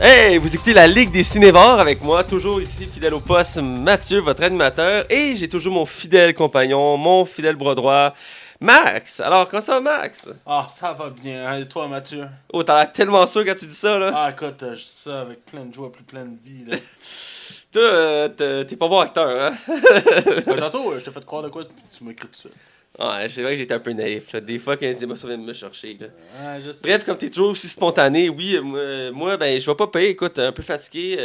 Hey, vous écoutez la Ligue des Cinévores avec moi, toujours ici, fidèle au poste, Mathieu, votre animateur. Et j'ai toujours mon fidèle compagnon, mon fidèle bras droit, Max. Alors, comment ça va, Max? Ah, ça va bien. Hein? Et toi, Mathieu? Oh, t'as l'air tellement sûr quand tu dis ça, là. Ah, écoute, je dis ça avec plein de joie, plus plein de vie, là. Toi, t'es pas bon acteur, hein? Tantôt, je t'ai fait croire de quoi, puis tu m'as écrit tout ça. Ouais, c'est vrai que j'étais un peu naïf, là. Des fois, quand les émotions viennent me chercher, là. Ah, je sais. Bref, comme t'es toujours aussi spontané, oui, moi, ben, je vais pas payer, écoute, un peu fatigué.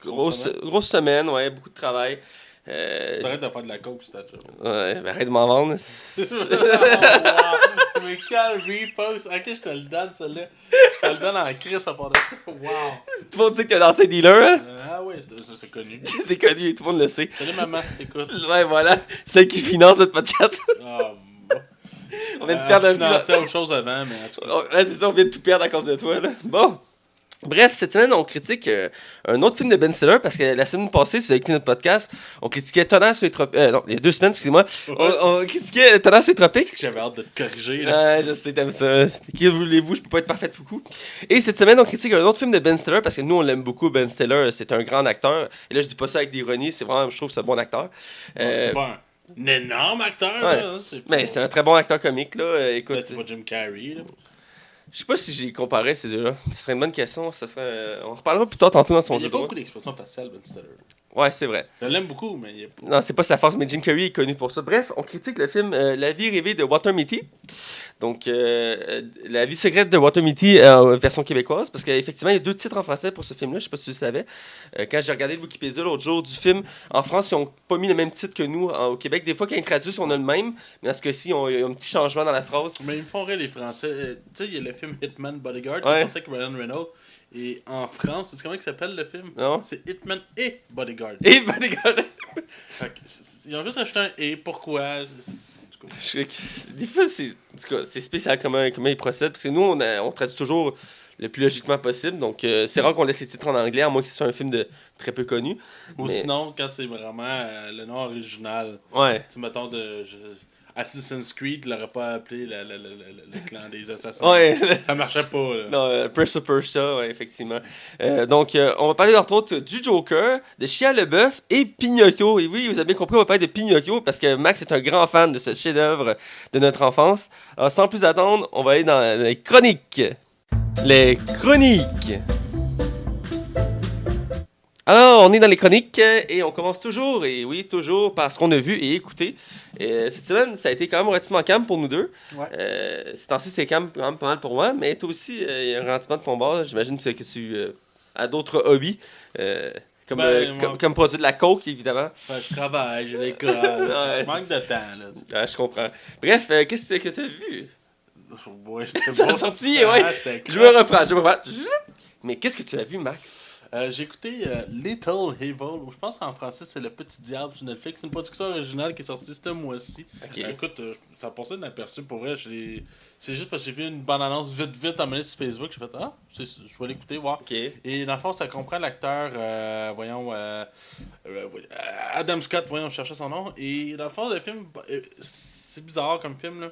Grosse semaine, ouais, beaucoup de travail. T'arrêtes de faire de la coke, c'est ta job. Ouais, ben arrête de m'en vendre. Oh, wow. Mais quel repost! Ok, je te le donne, celle-là. Je te le donne en crise à part de ça. Wow! Tout le monde sait que t'es un ancien dealer, hein? Ah oui, c'est connu. C'est connu, tout le monde le sait. Salut maman, si t'écoutes. Ouais, voilà, celle qui finance notre podcast. Ah, bon. On vient de perdre un peu. financé autre chose avant, mais en tout cas. Ouais, c'est ça, on vient de tout perdre à cause de toi, là. Bon. Bref, cette semaine, on critique un autre film de Ben Stiller parce que la semaine passée, si vous avez écouté notre podcast, on critiquait Tonnerre sur les tropiques. Non, il y a 2 semaines, excusez-moi. On critiquait Tonnerre sur les tropiques. C'est que j'avais hâte de te corriger, là. Ouais, je sais, t'aimes ça. Qui voulez-vous, je peux pas être parfait beaucoup. Et cette semaine, on critique un autre film de Ben Stiller parce que nous, on l'aime beaucoup. Ben Stiller, c'est un grand acteur. Et là, je dis pas ça avec d'ironie, c'est vraiment, je trouve, c'est un bon acteur. C'est pas un énorme acteur, ouais. là. Mais c'est un très bon acteur comique, là. Écoute. Là, c'est pas Jim Carrey, là. Je sais pas si j'ai comparé ces deux-là. Ce serait une bonne question. Ça serait... On reparlera plus tard tantôt dans son Il n'y jeu a de pas rôle. beaucoup d'expressions faciales, Ben Stiller. Ouais, c'est vrai. Je l'aime beaucoup, mais il y a pas. Non, c'est pas sa force, mais Jim Carrey est connu pour ça. Bref, on critique le film La vie rêvée de Walter Mitty. Donc, La vie secrète de Walter Mitty en version québécoise. Parce qu'effectivement, il y a 2 titres en français pour ce film-là. Je sais pas si tu le savais. Quand j'ai regardé le Wikipédia l'autre jour du film, en France, ils ont pas mis le même titre que nous au Québec. Des fois, quand ils traduisent, on a le même. Mais dans ce cas-ci, il y a un petit changement dans la phrase. Mais ils me font rire, les Français. Tu sais, il y a le film Hitman Bodyguard qui Ouais. est sorti avec Ryan Reynolds. Et en France, c'est comment il s'appelle le film? Non? C'est Hitman et Bodyguard. Et Bodyguard. Fait que, ils ont juste acheté un et. Pourquoi? Des fois, en tout cas, c'est spécial comment ils procèdent. Parce que nous, on traduit toujours le plus logiquement possible. Donc, c'est rare qu'on laisse les titres en anglais, à moins que ce soit un film de très peu connu. Ou Mais- sinon, quand c'est vraiment le nom original. Ouais. Tu sais, mettons Assassin's Creed, il l'aurait pas appelé le clan des assassins. Ouais. Ça marchait pas, là. Non, Prince of Persia, ouais, effectivement. Donc, on va parler entre autres du Joker, de Shia LaBeouf et Pinocchio. Et oui, vous avez bien compris, on va parler de Pinocchio parce que Max est un grand fan de ce chef-d'œuvre de notre enfance. Alors, sans plus attendre, on va aller dans les chroniques. Les chroniques. Alors, on est dans les chroniques et on commence toujours, et oui, toujours par ce qu'on a vu et écouté. Cette semaine, ça a été quand même relativement calme pour nous deux. Ouais. Ces temps-ci, c'est quand même pas mal pour moi, mais toi aussi, il y a un ralentissement de ton bord. J'imagine que tu as d'autres hobbies, comme produire de la coke, évidemment. Fait que je travaille, j'ai l'école. Ouais, Manque c'est de temps, là. Ah, je comprends. Bref, qu'est-ce que tu as vu? Ouais, c'était Ça a bon. sorti, Ah, ouais. c'était Je me reprends. Mais qu'est-ce que tu as vu, Max? J'ai écouté Little Evil, ou je pense qu'en français c'est Le Petit Diable sur Netflix. C'est une production originale qui est sortie ce mois-ci. Ok. Écoute, ça passait inaperçu pour vrai. C'est juste parce que j'ai vu une bande-annonce vite à mener sur Facebook. J'ai fait, je vais l'écouter, voir. Ok. Et dans le fond, ça comprend l'acteur, Adam Scott, voyons, je cherchais son nom. Et dans le fond, le film, c'est bizarre comme film, là.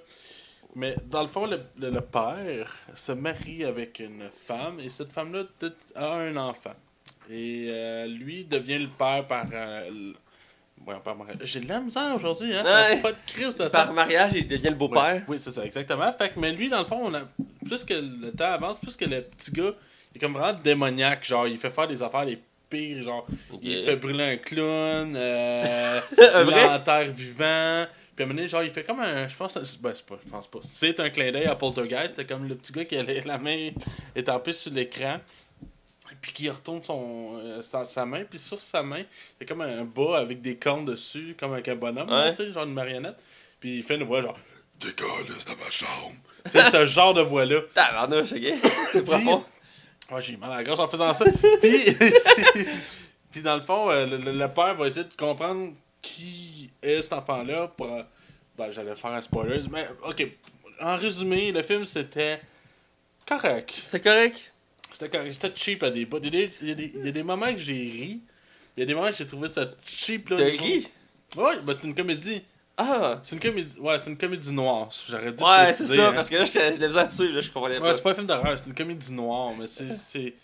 Mais dans le fond, le père se marie avec une femme et cette femme-là a un enfant. Et lui devient le père par... par mariage. J'ai de la misère aujourd'hui, hein? Ouais. Pas de crise de ça. Par mariage, il devient le beau-père. Oui, c'est ça, exactement. Fait que, mais lui, dans le fond, plus que le temps avance, plus que le petit gars, il est comme vraiment démoniaque. Genre, il fait faire des affaires les pires. Genre, il fait brûler un clown, il l'enterre vivant. Puis à un moment donné, genre, il fait comme un. Je pense pas. C'est un clin d'œil à Poltergeist. C'était comme le petit gars qui a la main étampée sur l'écran. Puis qui retourne sa main. Puis sur sa main, il y a comme un bas avec des cornes dessus, comme avec un bonhomme, Ouais. tu sais, genre une marionnette. Puis il fait une voix genre. Décolle dans ma chambre. Tu sais, c'est un genre de voix-là. Tabarnouche, ok? C'est profond. Ouais, j'ai mal à la gorge en faisant ça. Puis dans le fond, le père va essayer de comprendre qui est cet enfant-là pour... j'allais faire un spoiler, mais ok. En résumé, le film, c'était correct. C'est correct? C'était correct. C'était cheap à des bouts. Il y a des moments que j'ai ri. Il y a des moments que j'ai trouvé ça cheap. Là, T'as ri? Ouais, c'est une comédie. Ah! C'est une comédie noire. J'aurais dû Ouais, préciser, c'est ça, hein. parce que là, j'avais besoin de suivre, là, je comprenais Ouais, pas. c'est pas un film d'horreur, c'est une comédie noire, mais c'est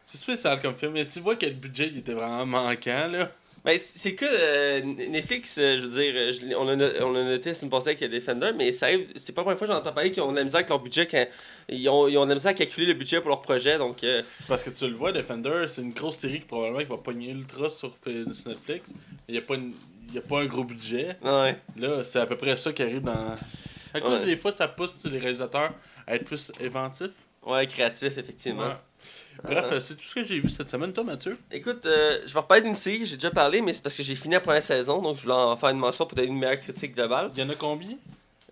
C'est spécial comme film. Mais tu vois que le budget il était vraiment manquant, là. Ben, c'est que Netflix, je veux dire, on a noté la semaine passée avec Defender, mais ça arrive, c'est pas la première fois que j'en entends parler qu'ils ont de la misère avec leur budget quand ils ont de la misère à calculer le budget pour leur projet, donc... Parce que tu le vois, Defender, c'est une grosse série qui probablement qui va pogner ultra sur Netflix. Il n'y a pas un gros budget. Ouais. Là, c'est à peu près ça qui arrive dans... À cause Ouais. des fois, ça pousse les réalisateurs à être plus inventifs. Ouais, créatif, effectivement. Ouais. Bref, c'est tout ce que j'ai vu cette semaine, toi, Mathieu. Écoute, je vais reparler d'une série que j'ai déjà parlé, mais c'est parce que j'ai fini la première saison, donc je voulais en faire une mention pour donner une meilleure critique globale. Il y en a combien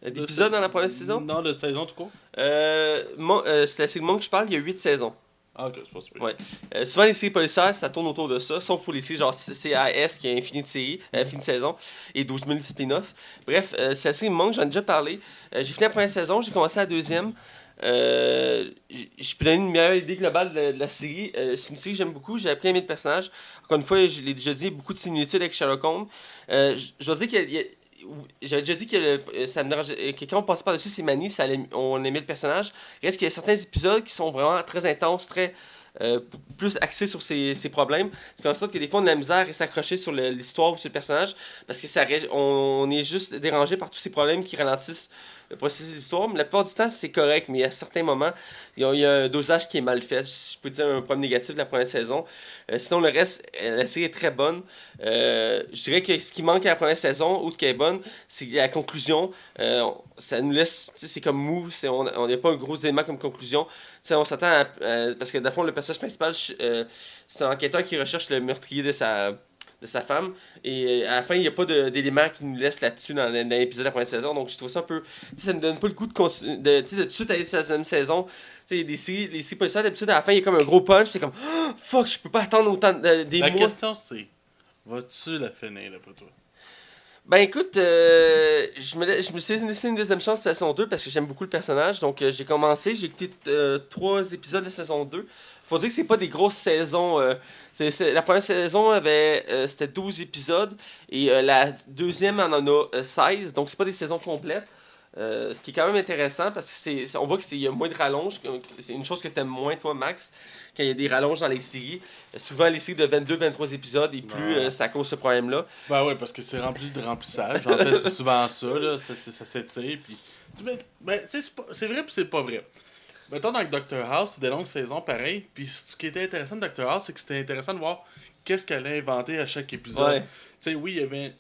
D'épisodes dans la première saison? Non, de saison tout court. C'est la série Monk que je parle, il y a 8 saisons. Ah, ok, c'est pas super. Ouais. Souvent, les séries policières, ça tourne autour de ça, sauf pour les séries genre CAS qui a infini de séries, infini de saisons, et 12 000 spin-offs. Bref, c'est la série Monk, j'en ai déjà parlé. J'ai fini la première saison, j'ai commencé la deuxième. Je peux donner une meilleure idée globale de la série. C'est une série que j'aime beaucoup, j'ai appris à aimer le personnage. Encore une fois, je l'ai déjà dit, beaucoup de similitudes avec Sherlock Holmes. Je dois dire j'avais déjà dit que ça me dérangeait, que quand on passait par-dessus ces manies, on aimait le personnage. Reste qu'il y a certains épisodes qui sont vraiment très intenses, très plus axés sur ses problèmes. C'est comme ça que des fois on a de la misère à s'accrocher sur l'histoire ou sur le personnage parce que on est juste dérangé par tous ces problèmes qui ralentissent le processus d'histoire. Mais la plupart du temps, c'est correct, mais à certains moments, il y a un dosage qui est mal fait. Je peux dire un problème négatif de la première saison. Sinon, le reste, la série est très bonne. Je dirais que ce qui manque à la première saison, outre qu'elle est bonne, c'est la conclusion. Ça nous laisse, c'est comme mou. On n'a pas un gros élément comme conclusion. On s'attend à. Parce que, dans le fond, le personnage principal, c'est un enquêteur qui recherche le meurtrier de sa femme. Et à la fin, il n'y a pas d'éléments qui nous laissent là-dessus dans l'épisode de la première saison. Donc, je trouve ça un peu. Ça ne me donne pas le goût de tout de suite aller sur la deuxième saison. Les séries policières, d'habitude, à la fin, il y a comme un gros punch. C'est comme, oh, fuck, je peux pas attendre autant des La mois. question, c'est vas-tu la finir, là, pour toi? Ben écoute, je me suis laissé une deuxième chance pour la saison 2 parce que j'aime beaucoup le personnage. Donc j'ai écouté 3 épisodes de la saison 2. Faut dire que c'est pas des grosses saisons. La première saison c'était 12 épisodes et la deuxième en a 16. Donc c'est pas des saisons complètes. Ce qui est quand même intéressant parce que on voit qu'il y a moins de rallonges. C'est une chose que tu aimes moins, toi, Max, quand il y a des rallonges dans les séries. Souvent, les séries de 22-23 épisodes et plus, ça cause ce problème-là. Ben ouais, parce que c'est rempli de remplissage. En fait, c'est souvent ça, là. Ça s'étire. Puis... c'est vrai puis c'est pas vrai. Mettons, dans le Dr House, c'est des longues saisons, pareil. Puis ce qui était intéressant de Dr House, c'est que c'était intéressant de voir qu'est-ce qu'elle a inventé à chaque épisode. Ouais. Tu sais, oui, il y avait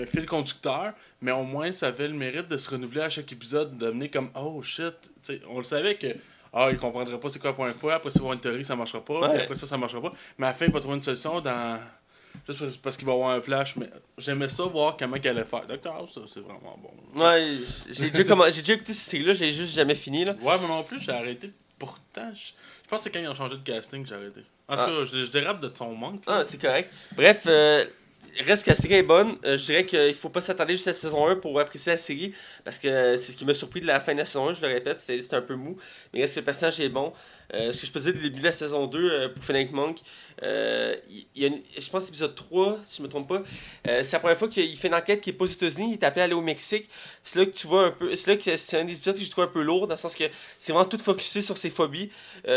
un fil conducteur, mais au moins, ça avait le mérite de se renouveler à chaque épisode, de devenir comme « Oh, shit! » Tu sais, on le savait que « Ah, il comprendrait pas c'est quoi la première fois, après, ça va avoir une théorie, ça marchera pas, Ouais. puis après ça marchera pas. » Mais à la fin, il va trouver une solution dans... Juste parce qu'il va avoir un flash, mais j'aimais ça, voir comment elle allait faire. Dr House, c'est vraiment bon. Ouais, j'ai déjà écouté cette série-là, j'ai juste jamais fini. Là. Ouais, moi non plus, j'ai arrêté. Pourtant, je pense que c'est quand ils ont changé de casting que j'ai arrêté. En tout cas, je dérape de ton manque. Ah, c'est correct. Bref, reste que la série est bonne. Je dirais qu'il faut pas s'attarder juste à la saison 1 pour apprécier la série. Parce que c'est ce qui m'a surpris de la fin de la saison 1, je le répète, c'est un peu mou. Mais reste que le personnage est bon. Ce que je peux dire du début de la saison 2 pour Fennec Monk, je pense l'épisode 3, si je me trompe pas, c'est la première fois qu'il fait une enquête qui est pas aux États-Unis, il est appelé à aller au Mexique. C'est là que tu vois un peu. C'est là que c'est un des épisodes que je trouve un peu lourd, dans le sens que c'est vraiment tout focusé sur ses phobies.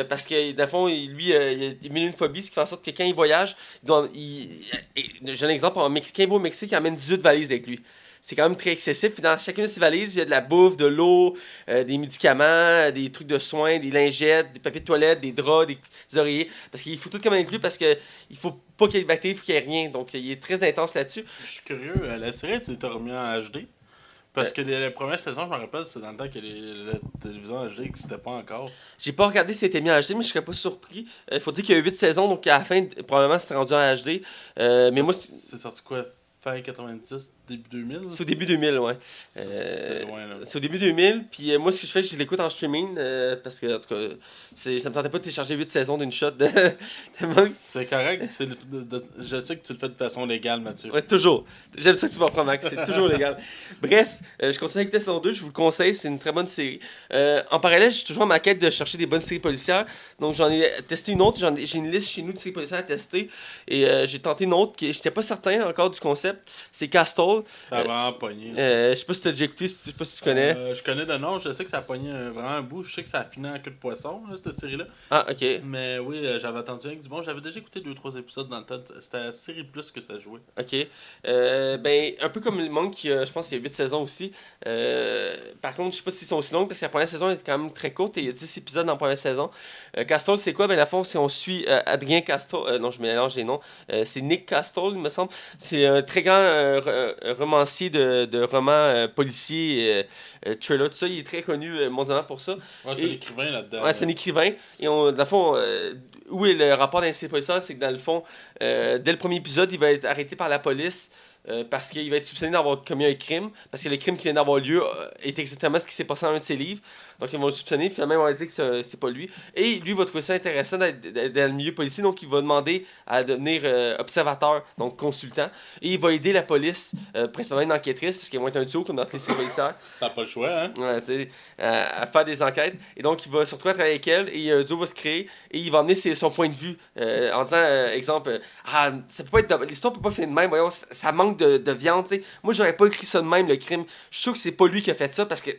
Parce que, dans le fond, lui, il a mis une phobie, ce qui fait en sorte que quand il voyage, j'ai un exemple, quand il va au Mexique, il emmène 18 valises avec lui. C'est quand même très excessif. Puis dans chacune de ces valises, il y a de la bouffe, de l'eau, des médicaments, des trucs de soins, des lingettes, des papiers de toilette, des draps, des oreillers. Parce qu'il faut tout comme inclus parce qu'il faut pas qu'il y ait de bactéries, il faut qu'il n'y ait rien. Donc il est très intense là-dessus. Je suis curieux, la série, tu t'es remis en HD? Parce que la première saison, je me rappelle, c'est dans le temps que la télévision HD n'existait pas encore. J'ai pas regardé si c'était mis en HD, mais je serais pas surpris. Il faut dire qu'il y a 8 saisons, donc à la fin, probablement, c'est rendu en HD. Mais moi, c'est sorti quoi? Fin 90, début 2000? C'est au début 2000, ouais. C'est loin, là. C'est au début 2000, puis moi, ce que je fais, je l'écoute en streaming, parce que, en tout cas, ça me tentait pas de télécharger 8 saisons d'une shot de Monk. C'est correct. Je sais que tu le fais de façon légale, Mathieu. Ouais, toujours. J'aime ça que tu vas prendre, Max. C'est toujours légal. Bref, je continue à écouter saison 2. Je vous le conseille. C'est une très bonne série. En parallèle, je suis toujours en ma quête de chercher des bonnes séries policières. Donc, j'en ai testé une autre. J'ai une liste chez nous de séries policières à tester. Et j'ai tenté une autre. Je n'étais pas certain encore du concept. C'est Castle. Castle. Ça a vraiment pogné. Je sais pas si t'as déjà écouté, je sais pas si tu connais. Je connais de nom, je sais que ça a pogné vraiment un bout. Je sais que ça a fini en queue de poisson, là, cette série-là. Ah, ok. Mais oui, j'avais entendu avec du bon. J'avais déjà écouté 2-3 épisodes dans le temps. C'était la série plus que ça jouait. Ok. Ben, un peu comme le Monk, je pense qu'il y a 8 saisons aussi. Par contre, je sais pas s'ils sont aussi longues parce que la première saison est quand même très courte et il y a 10 épisodes dans la première saison. Castle, c'est quoi? Ben, à la fond, si on suit Adrien Castle, non, je mélange les noms. C'est Nick Castle, il me semble. C'est un très grand romancier de romans policiers, thriller, tout ça. Il est très connu mondialement pour ça. Ouais, c'est un écrivain là-dedans. Ouais, c'est un écrivain. Et dans le fond, où est le rapport d'un policier, c'est que dans le fond, dès le premier épisode, il va être arrêté par la police parce qu'il va être soupçonné d'avoir commis un crime. Parce que le crime qui vient d'avoir lieu est exactement ce qui s'est passé dans un de ses livres. Donc, ils vont le soupçonner. Finalement, ils vont dire que c'est pas lui. Et lui, il va trouver ça intéressant d'être dans le milieu policier. Donc, il va demander à devenir observateur, donc consultant. Et il va aider la police, principalement une enquêtrice, parce qu'ils vont être un duo comme dans tous les séries policières. T'as pas le choix, hein? Ouais, tu sais, à faire des enquêtes. Et donc, il va se retrouver à travailler avec elle et un duo va se créer et il va amener son point de vue en disant, exemple, ça peut pas être l'histoire peut pas finir de même, voyons, ça manque de viande, tu sais. Moi, j'aurais pas écrit ça de même, le crime. Je suis sûr que c'est pas lui qui a fait ça parce que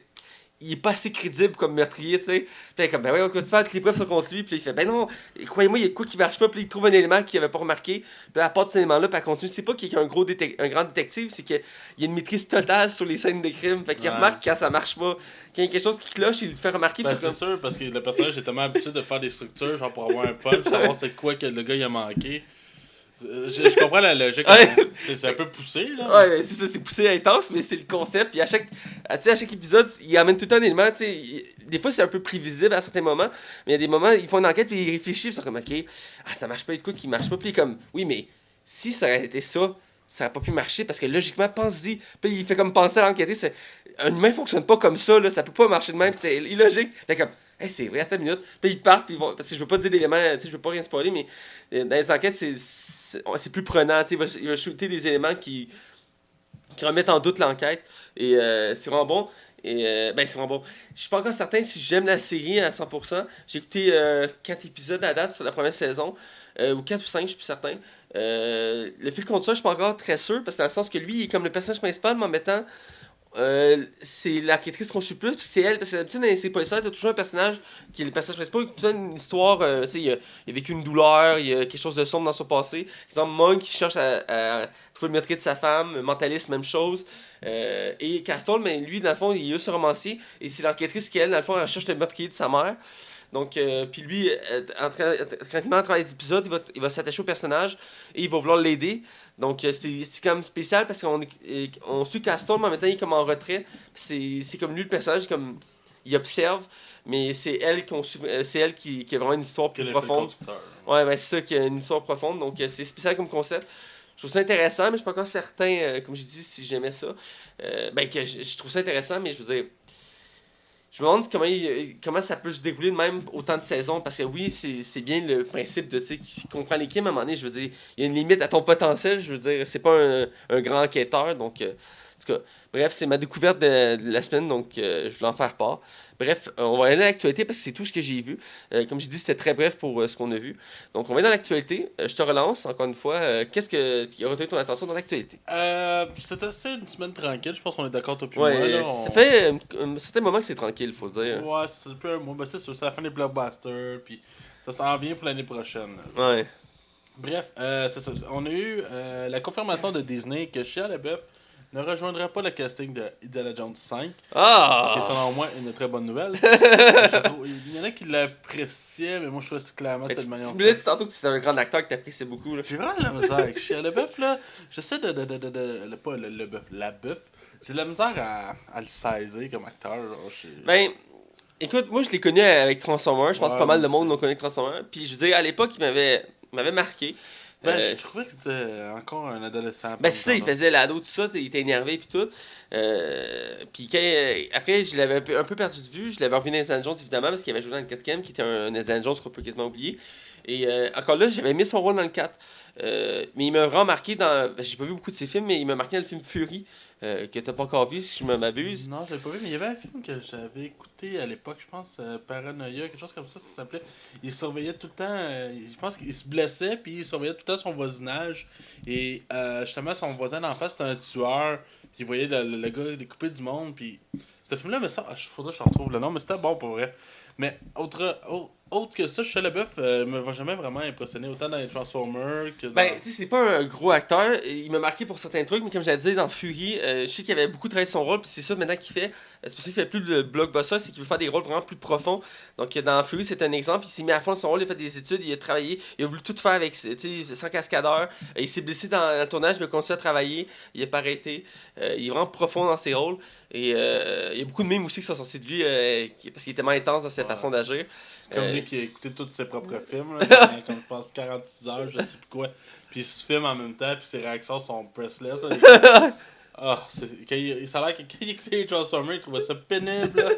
il est pas assez crédible comme meurtrier, tu sais. Puis il est comme, ben voyons, tu fais que les preuves sont contre lui. Puis il fait, ben non, croyez-moi, il y a de quoi qui marche pas. Puis il trouve un élément qu'il avait pas remarqué. Puis à part de cet élément-là, puis elle continue. C'est pas qu'il y a un grand détective, c'est qu'il y a une maîtrise totale sur les scènes de crime. Fait qu'il remarque quand ça marche pas. Quand il y a quelque chose qui cloche, il le fait remarquer. Ben, c'est sûr, parce que le personnage est tellement habitué de faire des structures, genre pour avoir un punch, savoir c'est quoi que le gars il a manqué. Je comprends la logique. C'est un peu poussé, là. Ouais, c'est ça, c'est poussé intense, mais c'est le concept. Puis à chaque épisode, il amène tout le temps un élément. Des fois, c'est un peu prévisible à certains moments, mais il y a des moments, ils font une enquête, puis ils réfléchissent, puis ils sont comme, ok, ça marche pas, il y a de quoi qui marche pas. Puis il est comme, oui, mais si ça aurait été ça, ça aurait pas pu marcher, parce que logiquement, pense-y. Puis il fait comme penser à l'enquêter. Un humain fonctionne pas comme ça, là, ça peut pas marcher de même, c'est illogique. Fait comme, hey, c'est vrai, attends une minute. Puis ils partent, puis parce que je veux pas dire d'éléments, je veux pas rien spoiler, mais dans les enquêtes, c'est plus prenant. Il va shooter des éléments qui remettent en doute l'enquête. Et c'est vraiment bon. Et ben, c'est vraiment bon. Je suis pas encore certain si j'aime la série à 100%. J'ai écouté 4 épisodes à date sur la première saison. Ou 4 ou 5, je suis plus certain. Le fil contre ça, je suis pas encore très sûr. Parce que dans le sens que lui, il est comme le personnage principal, mais en mettant. C'est l'enquêtrice qu'on suit plus, puis c'est elle, parce que d'habitude dans les policières, t'as toujours un personnage qui est le personnage principal, qui a une histoire, tu sais, il a vécu une douleur, il y a quelque chose de sombre dans son passé. Par exemple, Monk qui cherche à trouver le meurtrier de sa femme, Mentaliste, même chose. Et Castle, mais lui, dans le fond, il est ce romancier, et c'est l'enquêtrice qui, elle, dans le fond, elle cherche le meurtrier de sa mère. Donc, puis lui, tranquillement, à travers les épisodes, il va s'attacher au personnage et il va vouloir l'aider. Donc, c'est quand même spécial parce qu'on suit Castor, mais en même temps, il est comme en retrait. C'est comme lui, le personnage, comme il observe, mais c'est elle, c'est elle qui a vraiment une histoire plus profonde. Ouais, ben, c'est ça, qui a une histoire profonde. Donc, c'est spécial comme concept. Je trouve ça intéressant, mais je suis pas encore certain, comme je dis, si j'aimais ça. Ben, que je trouve ça intéressant, mais je veux dire. Je me demande comment ça peut se dérouler de même autant de saisons, parce que oui, c'est bien le principe de, tu sais, qui comprend l'équipe, à un moment donné, je veux dire, il y a une limite à ton potentiel, je veux dire, c'est pas un grand enquêteur, donc, en tout cas, bref, c'est ma découverte de la semaine, donc je voulais en faire part. Bref, on va aller dans l'actualité parce que c'est tout ce que j'ai vu. Comme j'ai dit, c'était très bref pour ce qu'on a vu. Donc, on va aller dans l'actualité. Je te relance, encore une fois. Qu'est-ce qui a retenu ton attention dans l'actualité? C'était assez une semaine tranquille. Je pense qu'on est d'accord, toi puis Ouais, moi. Là, ça fait un certain moment que c'est tranquille, faut dire. Ouais, c'est depuis un mois. Ben, c'est sûr, c'est la fin des blockbusters. Puis ça s'en vient pour l'année prochaine. Ouais. Bref, c'est ça. On a eu la confirmation de Disney que Shia LaBeouf ne rejoindra pas le casting de Indiana Jones 5. Ah! Qui est selon moi une très bonne nouvelle. Il y en a qui l'appréciaient, mais moi je trouvais que clairement c'était de manière. Tu me l'as dit tantôt que c'était un grand acteur que t'appréciais beaucoup. Là. J'ai vraiment de la misère avec Shia LaBeouf là. J'essaie pas la bœuf. J'ai de la misère à le saisir comme acteur. Ben, écoute, moi je l'ai connu avec Transformers. Je pense que pas mal de monde l'ont connu avec Transformers. Puis je veux dire, à l'époque, il m'avait marqué. Ben, je trouvais que c'était encore un adolescent. Ben, c'est ça, il faisait l'ado, tout ça, il était énervé, puis tout. Puis après, je l'avais un peu perdu de vue. Je l'avais revu dans Indiana Jones, évidemment, parce qu'il avait joué dans le 4e, qui était un Indiana Jones qu'on peut quasiment oublier. Et encore là, j'avais aimé son rôle dans le 4. Mais il m'a vraiment marqué dans. J'ai pas vu beaucoup de ses films, mais il m'a marqué dans le film Fury, que t'as pas encore vu, si je m'abuse. Non, je l'ai pas vu, mais il y avait un film que j'avais écouté à l'époque, je pense, Paranoia, quelque chose comme ça s'appelait. Il surveillait tout le temps, je pense qu'il se blessait, puis il surveillait tout le temps son voisinage. Et justement, son voisin d'en face, c'était un tueur, puis il voyait le gars découper du monde, puis. Ce film-là, mais ça, faudrait que je retrouve le nom, mais c'était bon pour vrai. Mais autre que ça, Shia LaBeouf me va jamais vraiment impressionné, autant dans les Transformers que dans. Ben, tu sais, c'est pas un gros acteur. Il m'a marqué pour certains trucs, mais comme j'allais dire, dans Fury, je sais qu'il avait beaucoup travaillé son rôle, puis c'est ça maintenant qu'il fait. C'est pour ça qu'il fait plus de blockbuster, c'est qu'il veut faire des rôles vraiment plus profonds. Donc, dans Fury, c'est un exemple. Il s'est mis à fond de son rôle, il a fait des études, il a travaillé, il a voulu tout faire avec, tu sais, sans cascadeur. Il s'est blessé dans le tournage, mais il a continué à travailler. Il a pas arrêté. Il est vraiment profond dans ses rôles. Et il y a beaucoup de mimes aussi qui sont sortis de lui, parce qu'il est tellement intense dans sa façon d'agir. Comme lui qui a écouté tous ses propres films, là, comme je pense 46 heures, je sais plus quoi. Puis il se filme en même temps, puis ses réactions sont pressless. Là, ça a l'air que quand il écoutait les Transformers, il trouvait ça pénible. Là.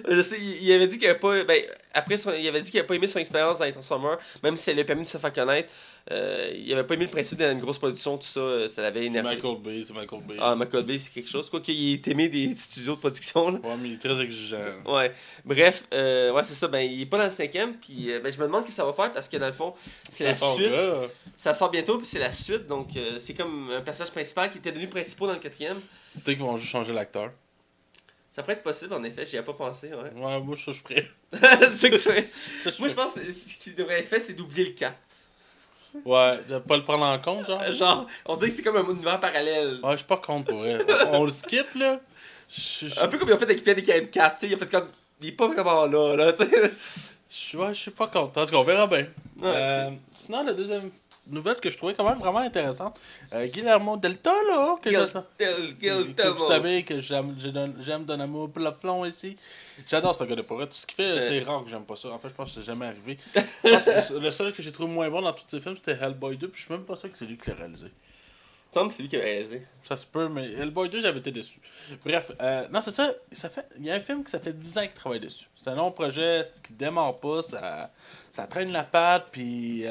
Je sais, il avait dit qu'il avait pas. Ben, après, il avait dit qu'il avait pas aimé son expérience dans les Transformers, même si ça lui a permis de se faire connaître. Il avait pas aimé le principe d'une grosse production, tout ça, ça l'avait énervé. C'est Michael Bay. Ah, Michael Bay, c'est quelque chose. Quoi qu'il est aimé des studios de production. Là. Ouais, mais il est très exigeant. Ouais. Bref, ouais, c'est ça. Ben, il est pas dans le 5e, puis ben, je me demande ce que ça va faire parce que dans le fond, c'est la suite. Ça sort bientôt, puis c'est la suite. Donc, c'est comme un personnage principal qui était devenu principal dans le 4e. Peut-être qu'ils vont juste changer l'acteur. Ça pourrait être possible, en effet, j'y ai pas pensé. Ouais, ouais moi, je ferais. C'est que moi, je pense que ce qui devrait être fait, c'est d'oublier le 4. Ouais, de pas le prendre en compte, genre. Genre, on dirait que c'est comme un univers parallèle. Ouais, je suis pas contre pour vrai. On le skip, là. Un peu comme ils ont fait avec Pierre des Caraïbes 4, tu sais, il a fait comme. Il est pas vraiment là, tu sais. Je suis pas content. En tout cas, on verra bien. Ouais, sinon, la deuxième nouvelle que je trouvais quand même vraiment intéressante, Guillermo del Toro, que vous savez que j'aime d'un amour plafond ici. J'adore ce gars de pour tout ce qu'il fait, c'est rare que j'aime pas ça. En fait, je pense que c'est jamais arrivé. Je pense que le seul que j'ai trouvé moins bon dans tous ces films, c'était Hellboy 2, puis je suis même pas sûr que c'est lui qui l'a réalisé. Je pense que c'est lui qui a réalisé. Ça se peut, mais Hellboy 2, j'avais été déçu. Bref, non, c'est ça. Il y a un film que ça fait 10 ans qu'il travaille dessus. C'est un long projet qui démarre pas, ça traîne la patte, puis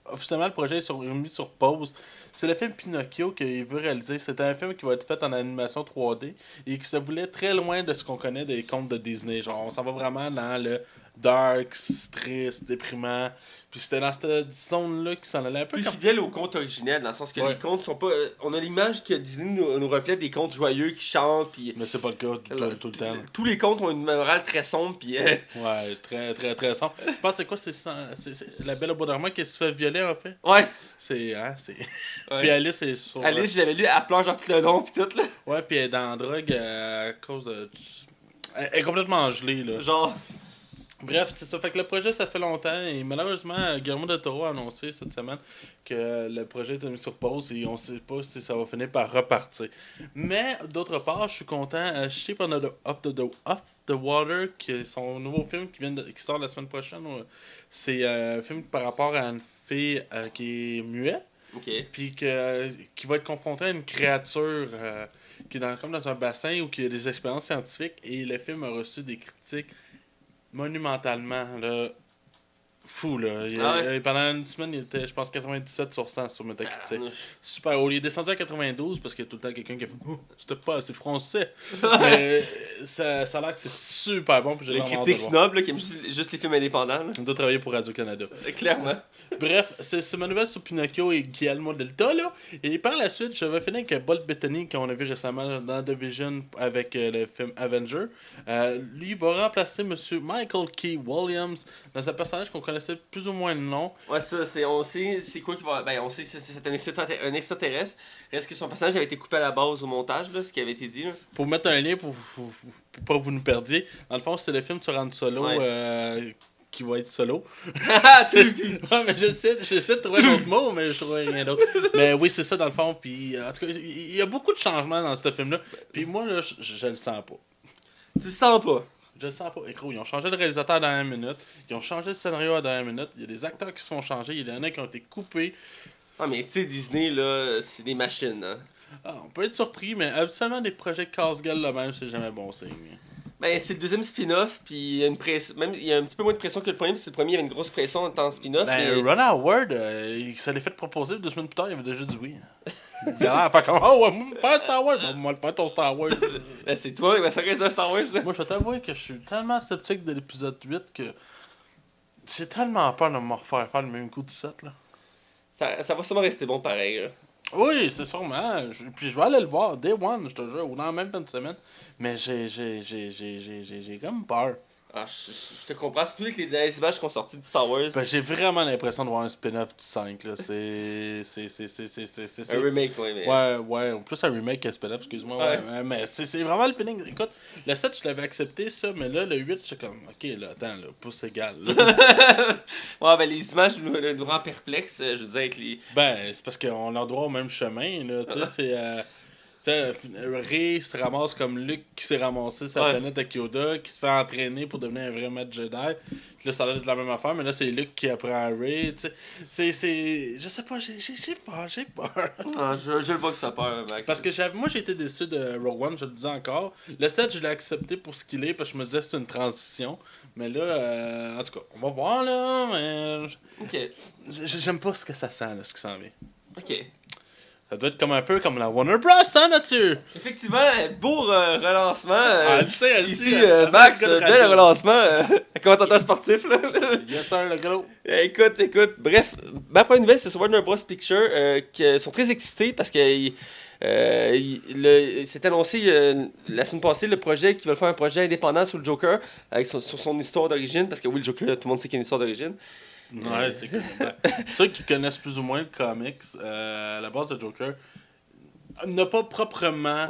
officiellement, le projet est mis sur pause. C'est le film Pinocchio qu'il veut réaliser. C'est un film qui va être fait en animation 3D et qui se voulait très loin de ce qu'on connaît des contes de Disney. Genre, on s'en va vraiment dans le dark, triste, déprimant. Puis c'était dans cette zone-là qui s'en allait un peu. Plus fidèle aux contes originels, dans le sens que les contes sont pas. On a l'image que Disney nous reflète des contes joyeux qui chantent. Pis, mais c'est pas le cas tout le temps. Tous les contes ont une morale très sombre. Puis, ouais, très très très sombre. Je pense que c'est quoi c'est la Belle au bois dormant qui se fait violer en fait. Ouais. C'est. Ouais. Puis Alice est sur. Alice, je l'avais lu, elle pleure genre tout le long. Puis tout là. Ouais, puis elle est dans la drogue à cause de. Elle est complètement gelée là. Genre. Bref, c'est ça. Fait que le projet, ça fait longtemps. Et malheureusement, Guillermo del Toro a annoncé cette semaine que le projet est mis sur pause et on sait pas si ça va finir par repartir. Mais, d'autre part, je suis content. Shape of the Water, qui est son nouveau film qui sort la semaine prochaine. C'est un film par rapport à une fille qui est muette. Okay. Puis qui va être confrontée à une créature qui est comme dans un bassin où il y a des expériences scientifiques. Et le film a reçu des critiques monumentalement, là, fou, là. Pendant une semaine, il était, je pense, 97 sur 100 sur Metacritic. Super haut. Il est descendu à 92 parce qu'il y a tout le temps quelqu'un qui a fait « Oh, c'était pas assez français! » Mais ça a l'air que c'est super bon. Puis j'ai les critiques snobs, qui aiment juste les films indépendants. Là. On doit travailler pour Radio-Canada. Clairement. Bref, c'est ma nouvelle sur Pinocchio et Guillermo del Toro. Et par la suite, je vais finir avec Bolt Bettany, qu'on a vu récemment dans Division avec le film Avenger. Lui va remplacer Monsieur Michael K. Williams dans un personnage qu'on connaissait plus ou moins le nom. Ouais, ça, on sait c'est quoi qui va. Ben, on sait que c'est un extraterrestre. Reste que son personnage avait été coupé à la base au montage, là, ce qui avait été dit. Là. Pour mettre un lien, pour pas que vous nous perdiez, dans le fond, c'était le film sur Han Solo. Ouais. Qui va être solo. Ouais, mais j'essaie de trouver un autre mot, mais je trouve rien d'autre. Mais oui, c'est ça dans le fond. Puis, en tout cas, il y a beaucoup de changements dans ce film-là. Puis moi, là, je le sens pas. Tu le sens pas? Je le sens pas. Écoute, ils ont changé le réalisateur à la dernière minute. Ils ont changé le scénario à la dernière minute. Il y a des acteurs qui se font changer. Il y en a qui ont été coupés. Ah, mais tu sais, Disney, là, c'est des machines, hein. Ah, on peut être surpris, mais absolument des projets casse-gueule là même, c'est jamais bon signe. Ben, c'est le deuxième spin-off, puis il y a même il y a un petit peu moins de pression que le premier, parce que le premier, il y avait une grosse pression en temps spin-off. Ben, Ron Howard, il s'est fait proposer 2 semaines plus tard, il avait déjà dit oui. Il a l'air à faire comme, oh, ouais, moi, faire Star Wars. Bon, moi, le faire ton Star Wars. Ben, c'est toi, ben, ça reste un Star Wars, là. Moi, je vais t'avouer que je suis tellement sceptique de l'épisode 8 que j'ai tellement peur de me refaire faire le même coup du 7, là. Ça va sûrement rester bon pareil, là. Oui, c'est sûrement. Puis je vais aller le voir, Day One, je te jure, ou dans la même fin de semaine. Mais j'ai comme peur. Ah, je te comprends, surtout avec les images qui sont sorties du Star Wars. Ben, j'ai vraiment l'impression de voir un spin-off du 5, là. C'est. Un remake, oui, mais. Ouais, en plus un remake qu'un spin-off, excuse-moi. Ouais. Mais c'est vraiment le feeling. Écoute, le 7, je l'avais accepté, ça, mais là, le 8, j'étais comme, ok, là, attends, là, pouce égal. Ouais, ben les images nous rendent perplexes, je veux dire, avec les. Ben, c'est parce qu'on leur doit au même chemin, là. Tu sais, c'est. Tu sais, Rey se ramasse comme Luke qui s'est ramassé sa planète avec Yoda, qui se fait entraîner pour devenir un vrai maître Jedi. Puis là, ça a l'air de la même affaire, mais là, c'est Luke qui apprend à Rey. Tu sais, c'est. Je sais pas, j'ai peur. Ah, je le vois que ça peur, Max. Parce que moi, j'ai été déçu de Rogue One, je le disais encore. Le 7, je l'ai accepté pour ce qu'il est, parce que je me disais que c'est une transition. Mais là, en tout cas, on va voir, là, mais. Ok. J'aime pas ce que ça sent, là, ce qui s'en vient. Ok. Ça doit être comme un peu comme la Warner Bros, hein, Mathieu? Effectivement, beau relancement. Elle sait, Ici, Max, bel relancement. Commentateur sportif, là. Yes, sir, le gros. Écoute. Bref, ma première nouvelle, c'est sur Warner Bros. Pictures, qui sont très excités parce que c'est annoncé la semaine passée le projet qu'ils veulent faire un projet indépendant sur le Joker avec sur son histoire d'origine, parce que oui, le Joker, tout le monde sait qu'il y a une histoire d'origine. Ouais, c'est cool. Ceux qui connaissent plus ou moins le comics, la base de Joker n'a pas proprement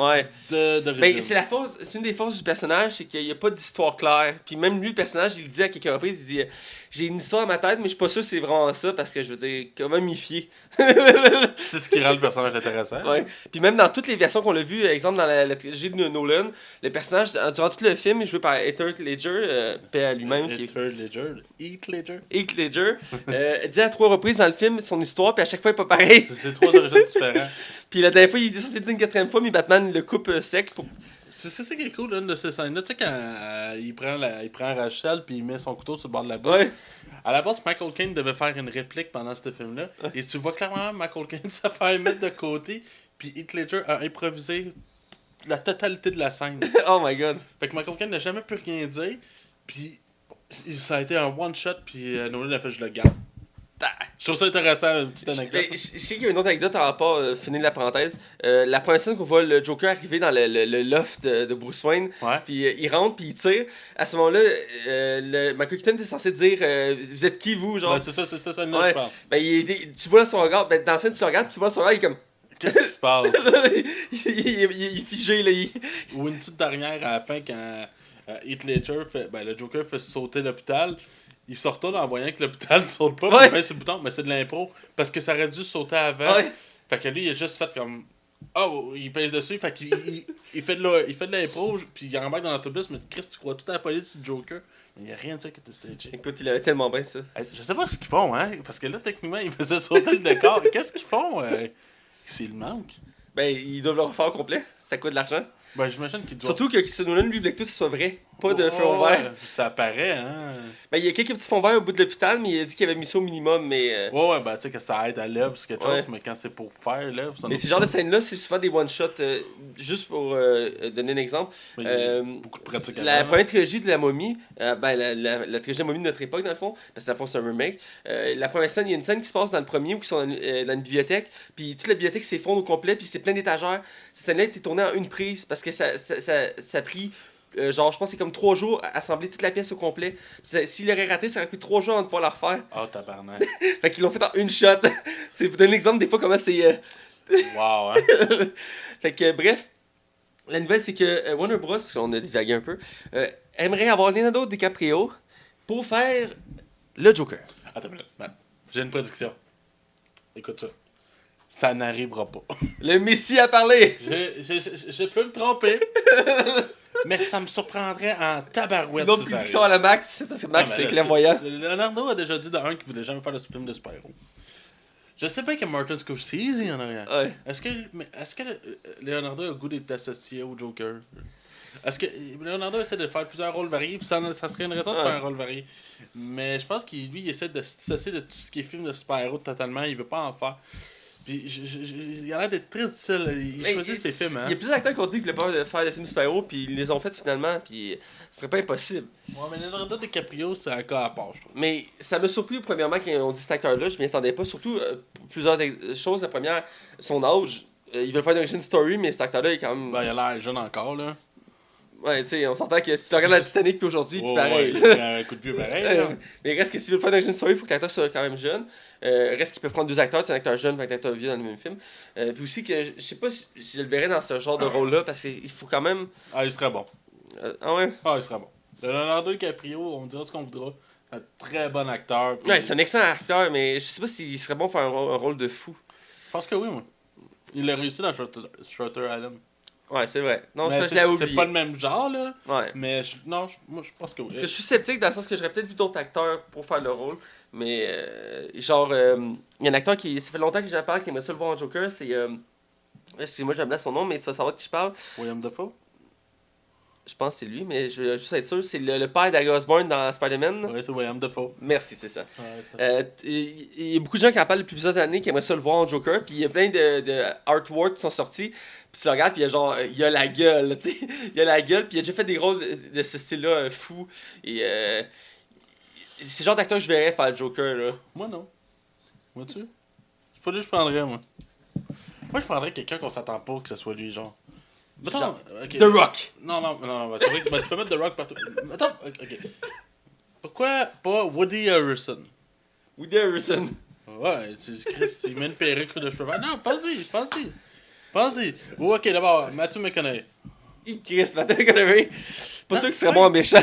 d'origine. Ben, c'est une des forces du personnage, c'est qu'il n'y a pas d'histoire claire. Puis même lui, le personnage, il le dit à quelques reprises, il dit j'ai une histoire à ma tête, mais je suis pas sûr que c'est vraiment ça, parce que je veux dire, comment m'y fier. C'est ce qui rend le personnage intéressant. Ouais. Puis même dans toutes les versions qu'on l'a vu, exemple dans la trilogie de Nolan, le personnage, durant tout le film, est joué par Heath Ledger, paix à lui-même. Heath Ledger. Heath Ledger. Dit à 3 reprises dans le film son histoire, puis à chaque fois, il n'est pas pareil. C'est 3 origines différentes. Puis la dernière fois, il est censé dire une 4e fois, mais Batman le coupe sec pour. C'est ça qui est cool, une de ces scènes-là. Tu sais, quand il prend Rachel puis il met son couteau sur le bord de la bouche. Ouais. À la base, Michael Caine devait faire une réplique pendant ce film-là. Et tu vois clairement Michael Caine se faire mettre de côté. Puis Heath Ledger a improvisé la totalité de la scène. Oh my god. Fait que Michael Caine n'a jamais pu rien dire. Puis ça a été un one-shot. Puis Nolan a fait je le garde. Je trouve ça intéressant, une petite anecdote. Je sais qu'il y a une autre anecdote en rapport, finir la parenthèse. La première scène qu'on voit le Joker arriver dans le loft de Bruce Wayne, puis il rentre, puis il tire. À ce moment-là, Michael Keaton était censé dire vous êtes qui, vous, genre. Ouais, c'est ça, je parle. Ben, tu vois son regard, ben, dans la scène, tu le regardes, tu vois son regard, il est comme. Qu'est-ce qui se passe? il est figé, là. Ou une petite dernière à la fin, quand Heath Ledger le Joker fait sauter l'hôpital. Il se retourne en voyant que l'hôpital ne saute pas, puis il pèse sur le bouton, mais c'est de l'impro, parce que ça aurait dû sauter avant. Fait que lui, il a juste fait comme. Oh, il pèse dessus, fait qu'il il fait de l'impro, puis il embarque dans l'autobus, mais Chris, tu crois tout à la police sur le Joker. Mais il n'y a rien de ça qui était stagé. Écoute, il avait tellement bien ça. Je sais pas ce qu'ils font, hein, parce que là, techniquement, ils faisaient sauter le décor. Qu'est-ce qu'ils font s'il manque? Ben, ils doivent le refaire au complet, ça coûte de l'argent. Ben, j'imagine qu'il doit. Surtout que Christopher Nolan, lui, voulait que tout ce soit vrai. Pas de fond vert. Ça paraît, hein. Ben, il y a quelques petits fonds verts au bout de l'hôpital, mais il a dit qu'il avait mis ça au minimum, mais. Ouais, ben, tu sais que ça aide à l'œuvre, c'est quelque chose, mais quand c'est pour faire l'œuvre, ça. Mais ces genres de scènes-là, c'est souvent des one-shots. Juste pour donner un exemple. Beaucoup de pratique la première trilogie de la momie, la trilogie de la momie de notre époque, dans le fond, parce que dans le fond, c'est un remake. La première scène, il y a une scène qui se passe dans le premier où ils sont dans une bibliothèque, puis toute la bibliothèque s'effondre au complet, puis c'est plein d'étagères. Cette scène-là a été tournée en une prise, parce que ça a pris. Genre, je pense que c'est comme 3 jours à assembler toute la pièce au complet. S'il aurait raté, ça aurait pris 3 jours avant de pouvoir la refaire. Oh, tabarnak. Fait qu'ils l'ont fait en une shot. C'est pour donner l'exemple des fois comment c'est. Wow, hein. Fait que, bref, la nouvelle, c'est que Warner Bros., parce qu'on a divagué un peu, aimerait avoir Leonardo DiCaprio pour faire le Joker. Attends une minute. J'ai une prédiction. Écoute ça. Ça n'arrivera pas. Le Messie a parlé! Je peux me tromper. Mais ça me surprendrait en tabarouette. Une autre prédiction à la Max, parce que Max, c'est clairvoyant. Leonardo a déjà dit dans un qu'il voulait jamais faire de film de super-héros. Je sais pas que Martin Scorsese en arrière. Ouais. Est-ce que Leonardo a le goût d'être associé au Joker? Est-ce que Leonardo essaie de faire plusieurs rôles variés, puis ça serait une raison de faire un rôle varié. Mais je pense qu'il lui il essaie de se dissocier de tout ce qui est film de super-héros totalement, il veut pas en faire. Puis il a l'air d'être très difficile, il choisit ses films. Hein. Il y a plusieurs acteurs qui ont dit qu'ils voulaient pas faire des films de super-héros, puis ils les ont fait finalement, puis ce serait pas impossible. Ouais, mais Leonardo DiCaprio, c'est un cas à part, je trouve. Mais ça m'a surpris, premièrement, quand ils ont dit cet acteur-là, je m'y attendais pas, surtout pour plusieurs choses. La première, son âge. Il veut faire une origin story, mais cet acteur-là est quand même. Ben, il a l'air jeune encore, là. Ouais, tu sais, on s'entend que si tu regardes la Titanic puis aujourd'hui, puis pareil. Ouais, un coup de vieux pareil. Mais reste que s'il veut faire une origin story, il faut que l'acteur soit quand même jeune. Reste qu'il peut prendre deux acteurs, c'est un acteur jeune et un acteur vieux dans le même film. Puis aussi que je sais pas si je le verrais dans ce genre de rôle-là, parce qu'il faut quand même. Ah, il serait bon. Ah ouais? Ah, il serait bon. Leonardo DiCaprio, on dira ce qu'on voudra. C'est un très bon acteur. Ouais, c'est un excellent acteur, mais je sais pas s'il serait bon pour faire un rôle de fou. Je pense que oui, moi. Il a réussi dans Shutter Island. Ouais, c'est vrai. Non, mais ça, je l'ai oublié. C'est pas le même genre, là. Ouais. Mais moi, je pense que oui. Parce que je suis sceptique dans le sens que j'aurais peut-être vu d'autres acteurs pour faire le rôle. Mais, il y a un acteur qui. Ça fait longtemps que j'en parle, qui aimerait ça le voir en Joker. C'est. Excusez-moi, j'aime bien son nom, mais tu vas savoir de qui je parle. William Dafoe. Je pense que c'est lui, mais je veux juste être sûr. C'est le père d'Harry Osborn dans Spider-Man. Oui, c'est William Dafoe. Merci, c'est ça. Ouais, Il y a beaucoup de gens qui en parlent depuis plusieurs années qui aimeraient ça le voir en Joker. Puis il y a plein de artworks qui sont sortis. Puis tu le regardes, puis il y a la gueule, tu sais. Il y a la gueule, puis il a déjà fait des rôles de ce style-là fou. Et c'est le genre d'acteur que je verrais faire le Joker, là. Moi, non. Vois-tu? C'est pas lui que je prendrais, moi. Moi, je prendrais quelqu'un qu'on s'attend pas que ce soit lui, genre. Genre, okay. The Rock. Non, c'est vrai que tu peux mettre The Rock partout. Attends, ok. Pourquoi pas Woody Harrelson? Woody Harrelson. Ouais, Chris, il met une perruque de cheveux. Non, pense-y. Ou ok, d'abord, Matthew McConaughey. Chris, Matthew McConaughey. Pas sûr qu'il serait bon en méchant.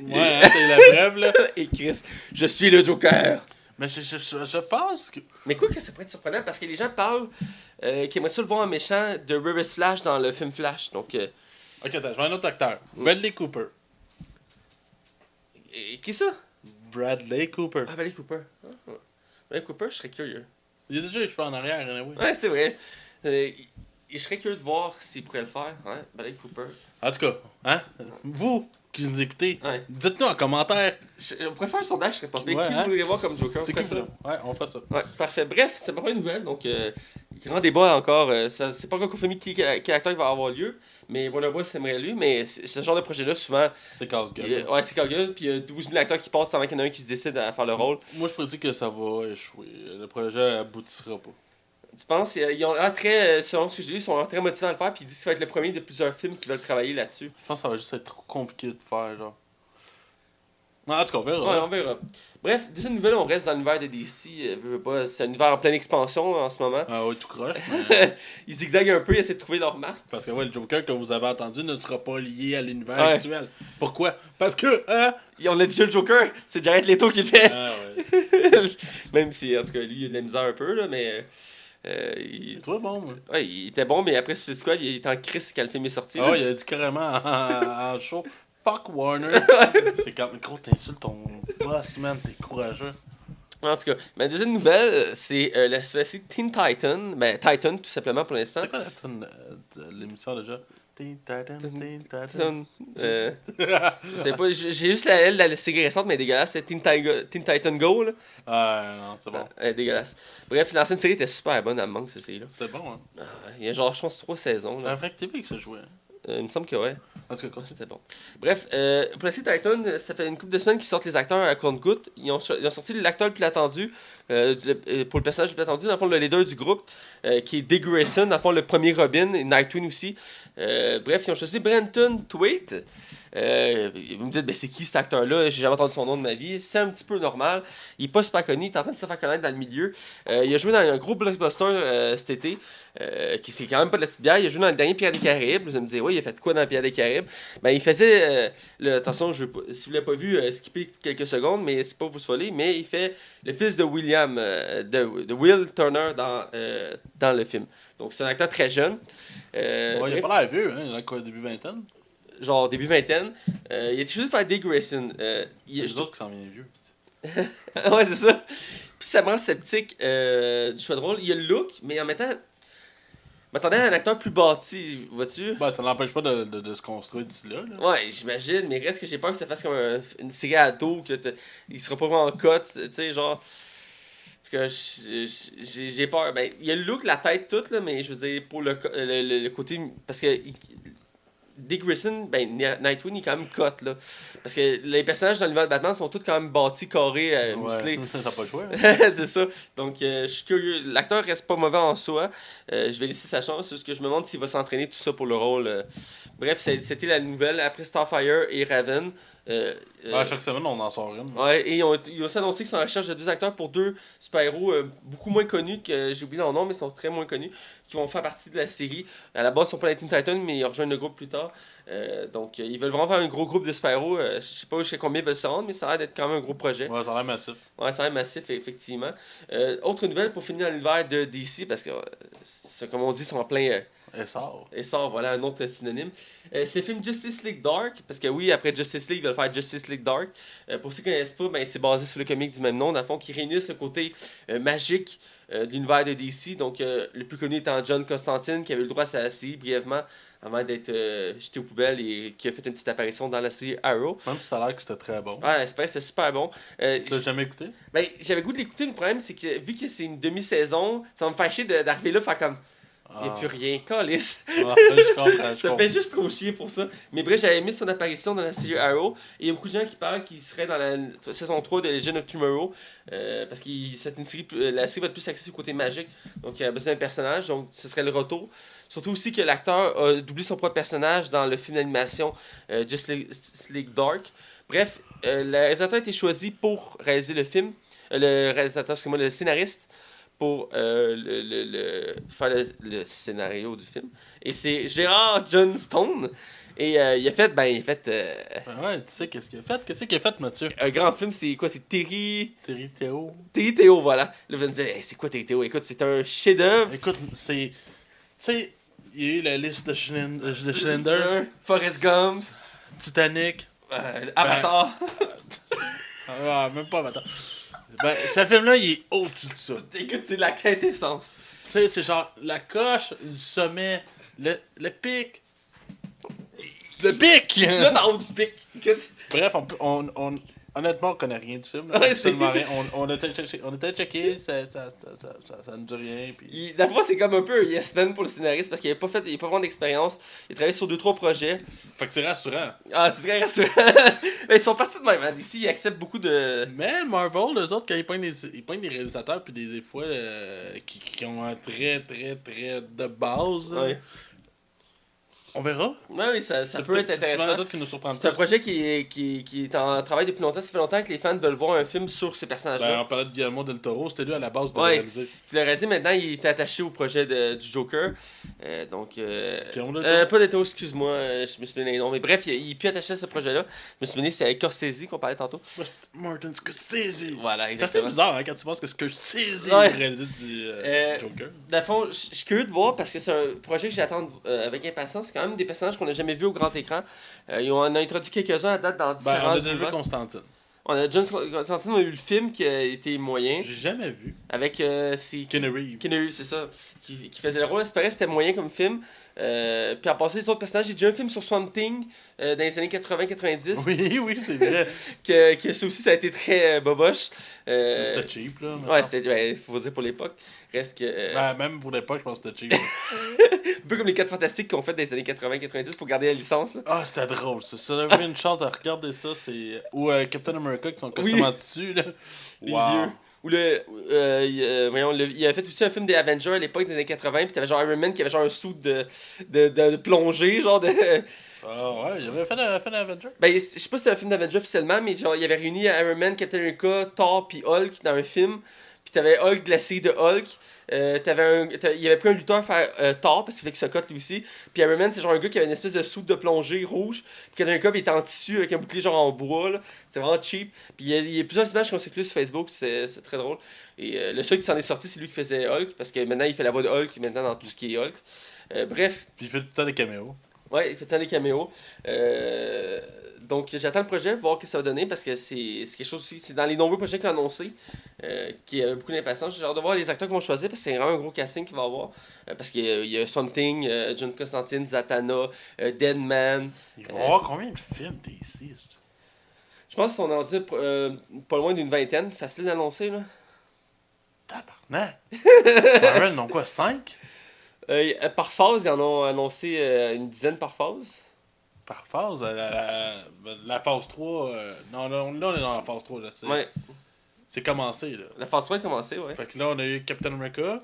Ouais, hein, c'est la brève, là. Et Chris, je suis le Joker. Mais je pense que... Mais quoi que ça pourrait être surprenant, parce que les gens parlent qui aimeraient ça le voir en méchant de Reverse Flash dans le film Flash. Donc, ok, attends, je vois un autre acteur. Bradley Cooper. Qui ça? Bradley Cooper. Ah, Bradley Cooper. Bradley Cooper, je serais curieux. Il a déjà les cheveux en arrière, anyway. Ouais, c'est vrai. Je serais curieux de voir s'il pourrait le faire. Ouais, Bradley Cooper. En tout cas, hein? Vous qui nous écoutez, ouais. Dites-nous en commentaire. On pourrait faire un sondage, je serais pas pire. Ouais, Qui vous voudriez voir comme Joker? C'est on fait ça. Ouais, on fait ça. Ouais, parfait. Bref, c'est pas une nouvelle, donc grand débat encore. C'est pas encore confirmé quel acteur va avoir lieu, mais Warner Bros. Aimerait lui, mais ce genre de projet-là, souvent. C'est casse-gueule. Ouais, c'est casse-gueule, puis il y a 12 000 acteurs qui passent avant qu'il y en ait un qui se décide à faire le rôle. Moi, je prédis que ça va échouer. Le projet aboutira pas. Tu penses? Ils ont l'air très, selon ce que j'ai lu, ils sont très motivés à le faire, puis ils disent que ça va être le premier de plusieurs films qui veulent travailler là-dessus. Je pense que ça va juste être trop compliqué de faire, genre. Non, en tout cas, on verra. Ouais, on verra. Bref, deuxième nouvelle, on reste dans l'univers de DC. C'est un univers en pleine expansion en ce moment. Ah ouais, tout croche. Ils zigzaguent un peu, ils essaient de trouver leur marque. Parce que ouais, le Joker que vous avez entendu ne sera pas lié à l'univers actuel. Pourquoi? Parce que, hein? On a déjà le Joker, c'est Jared Leto qui le fait. Ah ouais. Même si, en tout cas, lui, il a de la misère un peu, là, mais. Toi, bon, moi. Ouais, il était bon, mais après, c'est quoi? Il était en crise quand le film est sorti. Ah ouais, il a dit carrément en show. Fuck Warner. C'est comme, gros, t'insultes ton boss, man, t'es courageux. En tout cas, ma deuxième nouvelle, c'est la série Teen Titan. Ben, Titan, tout simplement, pour l'instant. C'est quoi la tune de l'émission déjà? Teen Titan, Teen Titan. Je sais pas, j'ai juste la série récente, mais dégueulasse. C'est Teen Titan Go, là. Ah, non, c'est bon. Elle est dégueulasse. Bref, l'ancienne série était super bonne, elle me manque, cette série-là. C'était bon, hein. Il y a genre, je pense, 3 saisons. C'est un vrai TV que ça jouait. Il me semble que ouais. En tout cas, c'était bon. Bref, pour la série Titan, ça fait une couple de semaines qu'ils sortent les acteurs à compte-gouttes. Ils ont sorti l'acteur le plus attendu, pour le personnage le plus attendu, dans le fond, le leader du groupe, qui est Dick Grayson, dans le fond, le premier Robin, et Nightwing aussi. Bref, ils ont choisi Brenton Thwaites. Vous me dites, ben, c'est qui cet acteur-là? J'ai jamais entendu son nom de ma vie. C'est un petit peu normal. Il est pas super connu, il est en train de se faire connaître dans le milieu. Il a joué dans un gros blockbuster cet été, qui c'est quand même pas de la petite bière. Il a joué dans le dernier Pirates des Caraïbes. Vous allez me dire, ouais, il a fait quoi dans Pirates des Caraïbes? Ben, il faisait, attention, si vous l'avez pas vu, skipper quelques secondes, mais c'est pas pour vous spoiler, mais il fait le fils de William, de Will Turner dans le film. Donc c'est un acteur très jeune. Ouais, il a pas l'air vieux, hein? Il a quoi, début vingtaine? Genre début vingtaine. Il a été choisi de faire Dick Grayson. Il y a des autres qui s'en viennent vieux. Ouais, c'est ça. Puis ça me rend sceptique du choix de rôle. Il y a le look, mais en même temps, m'attendais à un acteur plus bâti, vois-tu? Ben, ça n'empêche pas de se construire d'ici là. Ouais, j'imagine, mais reste que j'ai peur que ça fasse comme une série ado, il sera pas vraiment cut, tu sais, genre. En tout cas, j'ai peur. Ben, il y a le look, la tête, toute, là, mais je veux dire, pour le côté. Parce que Dick Grayson, ben, Nightwing, il est quand même cut, là. Parce que les personnages dans l'univers de Batman sont tous quand même bâtis, carrés, musclés. Ouais, ça n'a pas le choix. C'est ça. Donc, je suis curieux. L'acteur reste pas mauvais en soi. Je vais laisser sa chance. C'est juste que je me demande s'il va s'entraîner tout ça pour le rôle. Bref, c'était la nouvelle. Après Starfire et Raven. Chaque semaine, on en sort une. Ouais, et ils ont aussi annoncé qu'ils sont en recherche de 2 acteurs pour 2 super-héros beaucoup moins connus, que j'ai oublié leur nom, mais ils sont très moins connus, qui vont faire partie de la série. À la base, ils sont pas les Teen Titans, mais ils rejoignent le groupe plus tard. Donc, ils veulent vraiment faire un gros groupe de super-héros. Je sais pas jusqu'à combien ils veulent se rendre, mais ça a l'air d'être quand même un gros projet. Ouais, ça a l'air massif. Ouais, ça a l'air massif, effectivement. Autre nouvelle pour finir dans l'univers de DC, parce que, comme on dit, ils sont en plein. Essor, Voilà un autre synonyme. C'est le film Justice League Dark, parce que oui, après Justice League, ils veulent faire Justice League Dark. Pour ceux qui ne connaissent pas, ben, c'est basé sur le comic du même nom, dans le fond, qui réunissent le côté magique de l'univers de DC. Donc, le plus connu étant John Constantine, qui avait eu le droit à sa série brièvement, avant d'être jeté aux poubelles et qui a fait une petite apparition dans la série Arrow. Même si ça a l'air que c'était très bon. Ouais, c'est vrai, c'était super bon. Tu l'as jamais écouté? Ben, j'avais le goût de l'écouter, le problème, c'est que vu que c'est une demi-saison, ça va me faire chier d'arriver là, faire comme. Il n'y a plus rien, calice. Je comprends. Ça fait juste trop chier pour ça. Mais bref, j'avais mis son apparition dans la série Arrow. Et il y a beaucoup de gens qui parlent qu'il serait dans la saison 3 de Legend of Tomorrow. Parce que c'est une série, la série va être plus axée au côté magique. Donc il y a besoin d'un personnage. Donc ce serait le retour. Surtout aussi que l'acteur a doublé son propre personnage dans le film d'animation Justice League Dark. Bref, le réalisateur a été choisi pour réaliser le film. Le réalisateur, excusez-moi, le scénariste pour faire le scénario du film. Et c'est Gérard Johnstone. Et il a fait, Ouais, tu sais qu'est-ce qu'il a fait? Qu'est-ce qu'il a fait, Mathieu? un grand film, c'est quoi? C'est Terry Théo. Théo, voilà. Là, vous allez me dire, hey, c'est quoi Terry Théo? Écoute, c'est un chef-d'œuvre. Écoute, c'est... Tu sais, il y a eu la liste de Schindler, Forrest Gump, Titanic, Avatar. même pas Avatar. Ben, ce film-là, il est au-dessus de ça. Écoute, c'est la quintessence. Tu sais, c'est genre la coche, le sommet, le pic. Le pic! Là, dans le haut du pic. Écoute, Bref, honnêtement, on connaît rien du film. Là, Ouais, absolument rien. On était checké, ça nous dit rien. Puis... la fois, c'est comme un peu un yes man pour le scénariste parce qu'il n'a pas vraiment d'expérience. Il a travaillé sur 2-3 projets. Fait que c'est rassurant. Ah, c'est très rassurant. Mais ils sont partis de même. Hein. D'ici, ils acceptent beaucoup de. Mais Marvel, eux autres, quand ils pognent des réalisateurs, puis des fois, qui ont un très, très, très de base, là, Ouais. on verra. Oui, ça peut être C'est souvent intéressant. les autres qui nous surprennent C'est un plus. projet qui est en travail depuis longtemps. Ça fait longtemps que les fans veulent voir un film sur ces personnages-là. Ben, on parlait de Guillermo del Toro, c'était lui à la base de Ouais. réaliser. Puis le réalisé, maintenant, il est attaché au projet du Joker. Donc. Guillermo del Toro? Pas de Toro, excuse-moi. Je me suis donné les noms. Mais bref, il est plus attaché à ce projet-là. Je me suis donné, c'est avec Scorsese qu'on parlait tantôt. Martin Scorsese. Voilà, C'est assez exactement. bizarre hein, quand tu penses que Scorsese Ouais. a réalisé du Joker. Dans le fond, je suis curieux de voir parce que c'est un projet que j'attends avec impatience. C'est quand même des personnages qu'on n'a jamais vus au grand écran. On en a introduit quelques-uns à date dans Ben, différents on a déjà vu univers. Constantine. On a John Constantine, on a eu le film qui a été moyen. J'ai jamais vu. Avec c'est Keanu Reeves. Keanu Reeves, c'est ça. Qui faisait le rôle. C'est pareil, c'était moyen comme film. Puis en passant les autres personnages, j'ai déjà un film sur Swamp Thing dans les années 80-90. Oui, c'est vrai. Que ça aussi, ça a été très boboche. C'était cheap, là. Ouais, c'était, faut dire pour l'époque. Reste que. Ben, même pour l'époque, je pense que c'était cheap. Un peu comme les 4 Fantastiques qu'on fait dans les années 80-90 pour garder la licence. Là. Ah, c'était drôle, ça. Si on avait une chance de regarder ça, c'est. Ou Captain America qui sont costumés en dessus, là. Les vieux. Ou il avait fait aussi un film des Avengers à l'époque des années 80, puis t'avais genre Iron Man qui avait genre un sou de plongée, genre de. Ah ouais, il avait fait un Avenger. Ben, je sais pas si c'était un film d'Avengers officiellement, mais genre, il avait réuni Iron Man, Captain America, Thor, puis Hulk dans un film. Puis t'avais Hulk de la série de Hulk. Il avait pris un lutteur faire Thor parce qu'il fait que se cote lui aussi. Puis Iron Man, c'est genre un gars qui avait une espèce de soude de plongée rouge. Puis Captain America, il était en tissu avec un bouclier genre en bois. Là. C'est vraiment cheap. Puis il y a plusieurs images qu'on sait plus sur Facebook. C'est très drôle. Et le seul qui s'en est sorti, c'est lui qui faisait Hulk. Parce que maintenant, il fait la voix de Hulk maintenant dans tout ce qui est Hulk. Bref. Puis il fait tout le temps des caméos. Ouais, il fait tant des caméos. Donc j'attends le projet, voir ce que ça va donner, parce que c'est quelque chose aussi, c'est dans les nombreux projets qu'il a annoncé, qui a beaucoup d'impatience. J'ai hâte de voir les acteurs qu'ils vont choisir, parce que c'est vraiment un gros casting qu'il va avoir. Parce qu'il y a Swamp Thing, John Constantine, Zatanna, Deadman. Ils vont avoir combien de films DC? Je pense qu'ils sont rendus pas loin d'une vingtaine, facile d'annoncer là. Tabarnak! Marvel, non quoi, 5? Par phase, ils en ont annoncé une dizaine par phase. Par phase? La phase 3... non, là, on est dans la phase 3, là. Ouais, C'est commencé, là. la phase 3 a commencé, ouais. Fait que là, on a eu Captain America,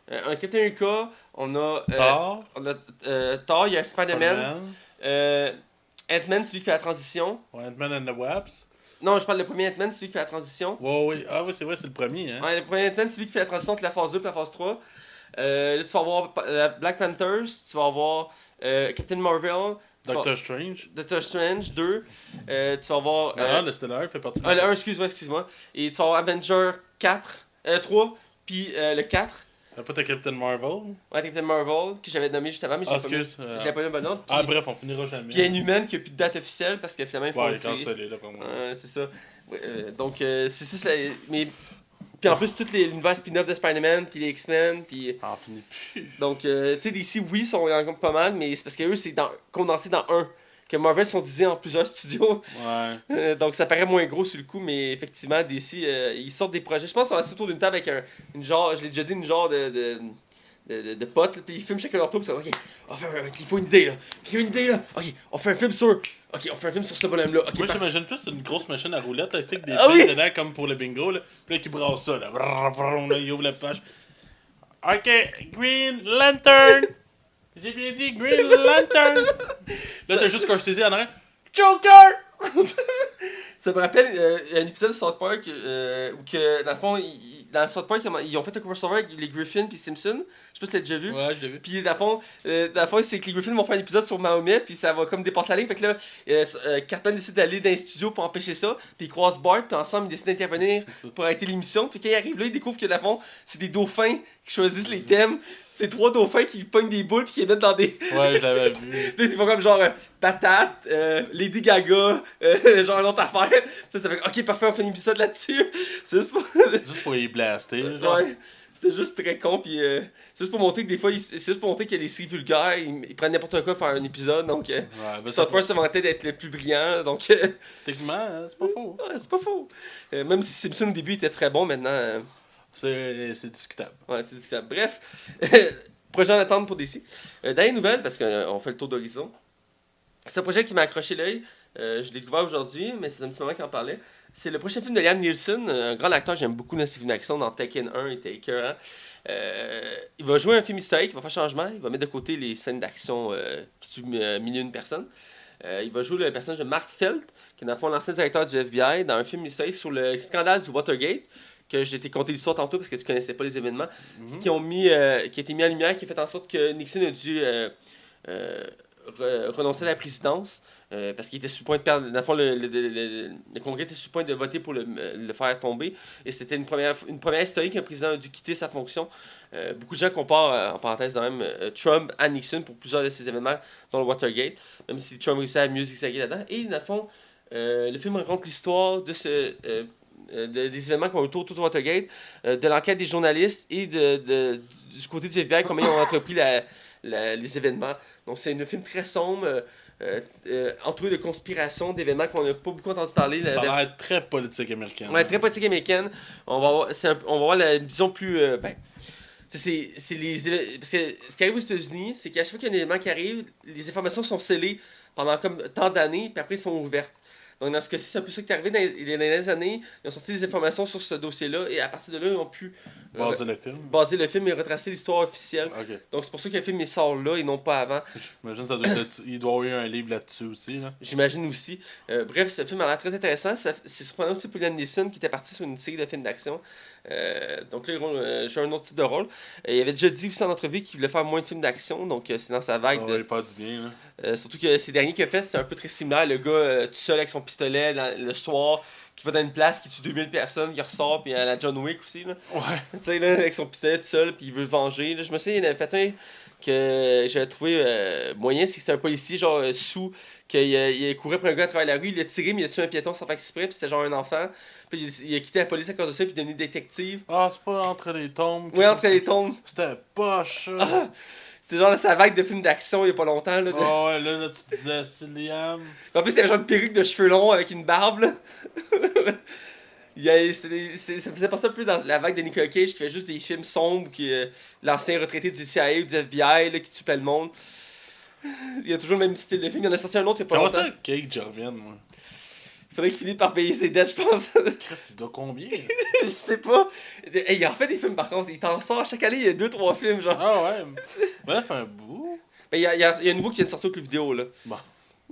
Un Captain America, on a Thor, Thor, il y a Spider-Man, Spider-Man, Ant-Man, celui qui fait la transition. Ant-Man and the Wasp. Non, je parle le premier Ant-Man, celui qui fait la transition. Ouais, oui. Ah oui, c'est vrai, c'est le premier, hein. Ouais, le premier Ant-Man, celui qui fait la transition entre la phase 2 et la phase 3. Là, tu vas avoir Black Panthers, tu vas avoir Captain Marvel, Doctor Strange. Doctor Strange 2, tu vas avoir... Non, le Stellar fait partie de le 1, excuse-moi. Et tu vas avoir Avenger 4, 3, puis le 4. Après, t'as Captain Marvel. Ouais, Captain Marvel, que j'avais nommé juste avant, mais j'ai pas mis un bon ordre. Ah, bref, on finira jamais. Puis il y a Inhuman qui a plus de date officielle, parce que finalement, il faut Ouais, il est cancellé, là, pour moi. c'est ça. Ouais, donc, c'est ça. Mais... Puis en plus, tous les univers spin-off de Spider-Man, puis les X-Men, puis... Ah, on finit plus. Donc, tu sais, DC, oui, sont encore pas mal, mais c'est parce qu'eux, c'est condensé dans un. Que Marvel sont divisés en plusieurs studios. Ouais. Donc, ça paraît moins gros sur le coup, mais effectivement, DC, ils sortent des projets. Je pense qu'on va assis autour d'une table avec une genre, je l'ai déjà dit, une genre de potes, puis ils filment chacun leur tour, puis ça, ok, il faut une idée là. Puis il y a une idée là. Ok, on fait un film sur. Ok, on fait un film sur ce bonhomme-là. Okay, moi, j'imagine plus une grosse machine à roulettes, là, tu sais, avec des Ah billes oui! dedans, comme pour le bingo, là. Puis là, qui brasse ça, là. Brrr, brrr, là, il ouvre la page. Ok, Green Lantern! J'ai bien dit Green Lantern! Là, t'as juste Scorsese en arrière. Joker! Ça me rappelle un épisode de South Park où que, dans le fond, dans South Park, ils ont fait un crossover avec les Griffins puis Simpson. Je sais pas si t'as déjà vu. Ouais, je l'ai vu. Puis dans le fond, c'est que les Griffins vont faire un épisode sur Mahomet, puis ça va comme dépasser la ligne. Fait que là, Cartman décide d'aller dans un studio pour empêcher ça, puis ils croisent Bart, puis ensemble ils décident d'intervenir pour arrêter l'émission. Puis quand ils arrivent là, ils découvrent que dans le fond, c'est des dauphins qui choisissent les thèmes. C'est 3 dauphins qui pognent des boules puis qui les mettent dans des. Ouais, je l'avais vu. Puis ils font comme genre patate, Lady Gaga, genre une autre affaire. Puis ça fait ok, parfait, on fait un épisode là-dessus. C'est juste pour. Juste pour les blaster, genre. Ouais. C'est juste très con, puis c'est juste pour montrer que des fois, c'est juste pour montrer qu'il y a des séries vulgaires, ils prennent n'importe quoi pour faire un épisode, donc Ouais, ben, South Park se vantait d'être le plus brillant, donc techniquement, hein, c'est pas faux. ouais, c'est pas faux. Même si Simpson au début était très bon, maintenant, C'est discutable. ouais, c'est discutable. Bref, projet en attente pour DC. Dernière nouvelle, parce qu'on fait le tour d'horizon. C'est un projet qui m'a accroché l'œil. Je l'ai découvert aujourd'hui, mais c'est un petit moment qu'on en parlait. C'est le prochain film de Liam Neeson, un grand acteur, j'aime beaucoup dans ses films d'action. Dans Tekken 1, il était écœurant. Il va jouer un film historique, il va faire changement, il va mettre de côté les scènes d'action qui suivent mille et une personnes. Il va jouer le personnage de Mark Felt, qui est dans le fond l'ancien directeur du FBI, dans un film historique sur le scandale du Watergate, que j'ai été conté l'histoire tantôt parce que tu connaissais pas les événements, qui a été mis en lumière, qui a fait en sorte que Nixon a dû renoncer à la présidence. Parce qu'il était sur le point de perdre. Dans le fond, le Congrès était sur le point de voter pour le faire tomber. Et c'était une première historique qu'un président a dû quitter sa fonction. Beaucoup de gens comparent, en parenthèse, quand même, Trump à Nixon pour plusieurs de ces événements, dont le Watergate, même si Trump réussit à mieux zigzaguer là-dedans. Et dans le fond, le film raconte l'histoire de des événements qui ont eu autour du Watergate, de l'enquête des journalistes et du côté du FBI, comment ils ont entrepris les événements. Donc, c'est un film très sombre. Entouré de conspirations, d'événements qu'on n'a pas beaucoup entendu parler. Ça va être très politique américaine. Ouais, très politique américaine. On va voir la vision plus. Parce que ce qui arrive aux États-Unis, c'est qu'à chaque fois qu'il y a un événement qui arrive, les informations sont scellées pendant comme tant d'années, puis après, ils sont ouvertes. Donc, dans ce cas-ci, c'est un peu ça qui est arrivé dans les dernières années. Ils ont sorti des informations sur ce dossier-là, et à partir de là, ils ont pu baser le film et retracer l'histoire officielle. Okay. Donc, c'est pour ça que le film il sort là et non pas avant. J'imagine il doit y avoir eu un livre là-dessus aussi. Là. J'imagine aussi. Bref, ce film a l'air très intéressant. C'est surprenant aussi pour Liam Neeson qui était parti sur une série de films d'action. Donc là, il joue un autre type de rôle. Il avait déjà dit aussi en entrevue qu'il voulait faire moins de films d'action, donc c'est dans sa vague. Ça va faire du bien. Là. Surtout que ces derniers qu'il a fait, c'est un peu très similaire. Le gars tout seul avec son pistolet le soir, qui va dans une place, qui tue 2000 personnes, qui ressort, puis à la John Wick aussi, là. Ouais. Tu sais, là, avec son pistolet tout seul, puis il veut se venger. Là. Je me souviens, il en avait fait un que j'avais trouvé moyen, c'est que c'était un policier, genre, sous, il courait pour un gars à travers la rue, il a tiré, mais il a tué un piéton sans faire exprès, puis c'était genre un enfant. Puis il a quitté la police à cause de ça, puis il est devenu détective. Ah, c'est pas Entre les tombes. Oui, Entre les tombes. C'était poche, ça. C'était genre sa vague de films d'action il y a pas longtemps. Là, Oh, ouais, là, tu te disais, style Liam. En plus, c'était genre une perruque de cheveux longs avec une barbe, là. Ça faisait passer un peu dans la vague de Nicolas Cage qui fait juste des films sombres, qui l'ancien retraité du CIA ou du FBI là, qui tue pas le monde. Il y a toujours le même style de film. Il y en a sorti un autre il y a pas J'aimerais longtemps. ça que Cage revienne, moi. Faudrait qu'il finisse par payer ses dettes, je pense. Chris, il doit combien? Je sais pas. Hey, il en fait des films par contre. Il t'en sort chaque année, il y a 2-3 films, genre. Ah ouais. Bref, un bout. Ben, il y a un nouveau qui vient de sortir au club vidéo, là. Bon.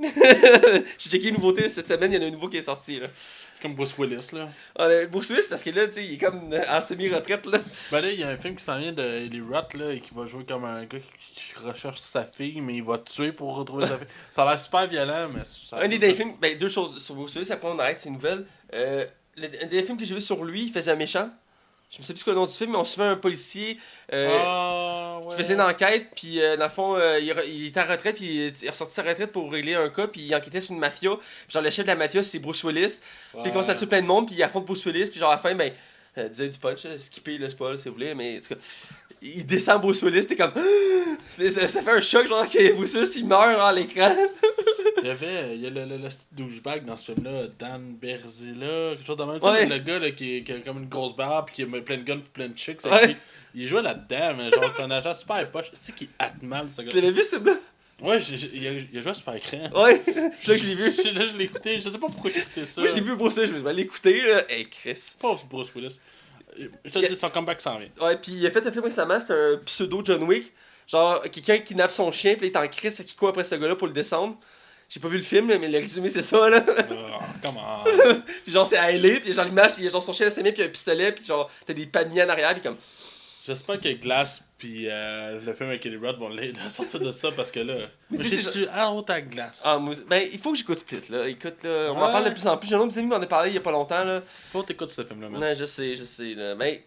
J'ai checké une nouveauté cette semaine, il y en a un nouveau qui est sorti, là. C'est comme Bruce Willis, là. Ah, le Bruce Willis, parce que là, tu sais, il est comme en semi-retraite, là. Ben là, il y a un film qui s'en vient de Eli Roth, là, et qui va jouer comme un gars qui recherche sa fille, mais il va tuer pour retrouver sa fille. Ça a l'air super violent, mais ça... Un des derniers films, ben deux choses sur Bruce Willis, après on arrête, c'est une nouvelle. Un des films que j'ai vu sur lui, il faisait un méchant. Je me sais plus quoi le nom du film, mais on suivait un policier ouais. qui faisait une enquête, puis dans le fond, il était en retraite, puis il est ressorti de sa retraite pour régler un cas, puis il enquêtait sur une mafia. Genre le chef de la mafia, c'est Bruce Willis. Puis il commence à tuer plein de monde, puis il affronte Bruce Willis, puis genre à la fin, ben, disait du punch, skipper le spoil si vous voulez, mais en tout cas, il descend Bruce Willis, t'es comme. Ça fait un choc, genre que Bruce Willis il meurt genre, à l'écran. Il y a le douchebag dans ce film-là, Dan Berzilla, quelque chose de même. Ouais. Le gars là, qui a comme une grosse barbe, puis qui a plein de guns, puis plein de chicks. Ouais. Il jouait là-dedans, mais genre, c'est un agent super poche. Tu sais qu'il acte mal, ce gars. Tu l'avais vu, ce blanc? Ouais, il a joué à Super Écran. Ouais, c'est là que je l'ai vu. Là, je l'ai écouté. Je sais pas pourquoi j'ai écouté ça. Moi, j'ai vu Bruce Willis, je me suis dit, l'écouter, là. Hey, Chris. Pas Bruce Willis. Je te dis, son comeback s'en vient. Ouais, puis il a fait un film récemment, c'est un pseudo John Wick. Genre, quelqu'un qui nappe son chien, puis il est en crise, fait qu'il court après ce gars-là pour le descendre. J'ai pas vu le film, mais le résumé, c'est ça, là. Oh, comment? Puis genre, c'est à LA, puis genre, l'image, il y a genre son chien à s'aimer, puis il y a un pistolet, puis genre, t'as des palmiers en arrière, puis comme. J'espère que Glass puis le film avec Eli Roth vont sortir de ça parce que là. Mais tu sais, J'ai honte à Glass. Ah, ben, il faut que j'écoute Split, là. Écoute, là, on m'en Ouais. parle de plus en plus. J'ai un autre ami qui m'en a parlé il y a pas longtemps, là. Faut que t'écoutes ce film-là, man. Non, je sais, là. Ben,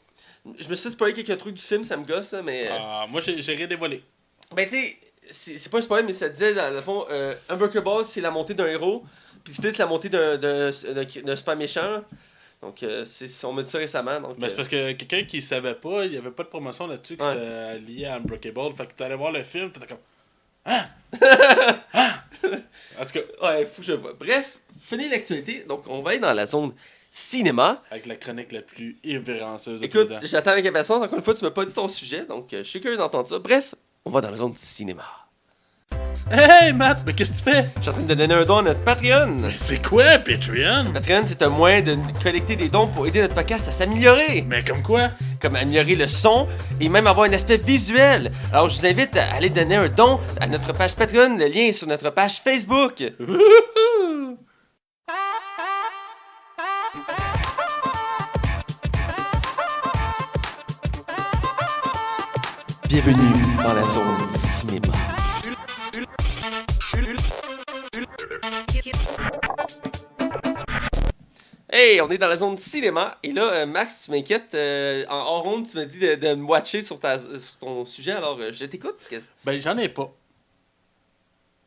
je me suis fait spoiler quelques trucs du film, ça me gosse, là, mais. Moi, j'ai rien dévoilé. Ben, tu sais, c'est pas un spoiler, mais ça disait, dans le fond, Unbreakable, c'est la montée d'un héros, puis Split, c'est la montée d'un super méchant, là. Donc, on m'a dit ça récemment. Donc, Mais c'est parce que quelqu'un qui savait pas, il y avait pas de promotion là-dessus que c'était lié à Unbreakable. Fait que t'allais voir le film, t'étais comme. Ah! Ah! En tout cas, ouais, faut que je vois. Bref, finir l'actualité. Donc, on va aller dans la zone cinéma. avec la chronique la plus irrévérencieuse de Écoute, tout le temps. j'attends avec impatience. Encore une fois, tu m'as pas dit ton sujet, donc je suis curieux d'entendre ça. Bref, on va dans la zone cinéma. Hey Matt, mais qu'est-ce que tu fais? Je suis en train de donner un don à notre Patreon. Mais c'est quoi Patreon? Patreon, c'est un moyen de collecter des dons pour aider notre podcast à s'améliorer. Mais comme quoi? Comme améliorer le son et même avoir un aspect visuel. Alors, je vous invite à aller donner un don à notre page Patreon. Le lien est sur notre page Facebook. Wouhou! Bienvenue dans la zone cinéma. Hey, on est dans la zone cinéma. Et là, Max, tu m'inquiètes. En hors ronde, tu m'as dit de me watcher sur ton sujet. Alors, je t'écoute. Ben, j'en ai pas.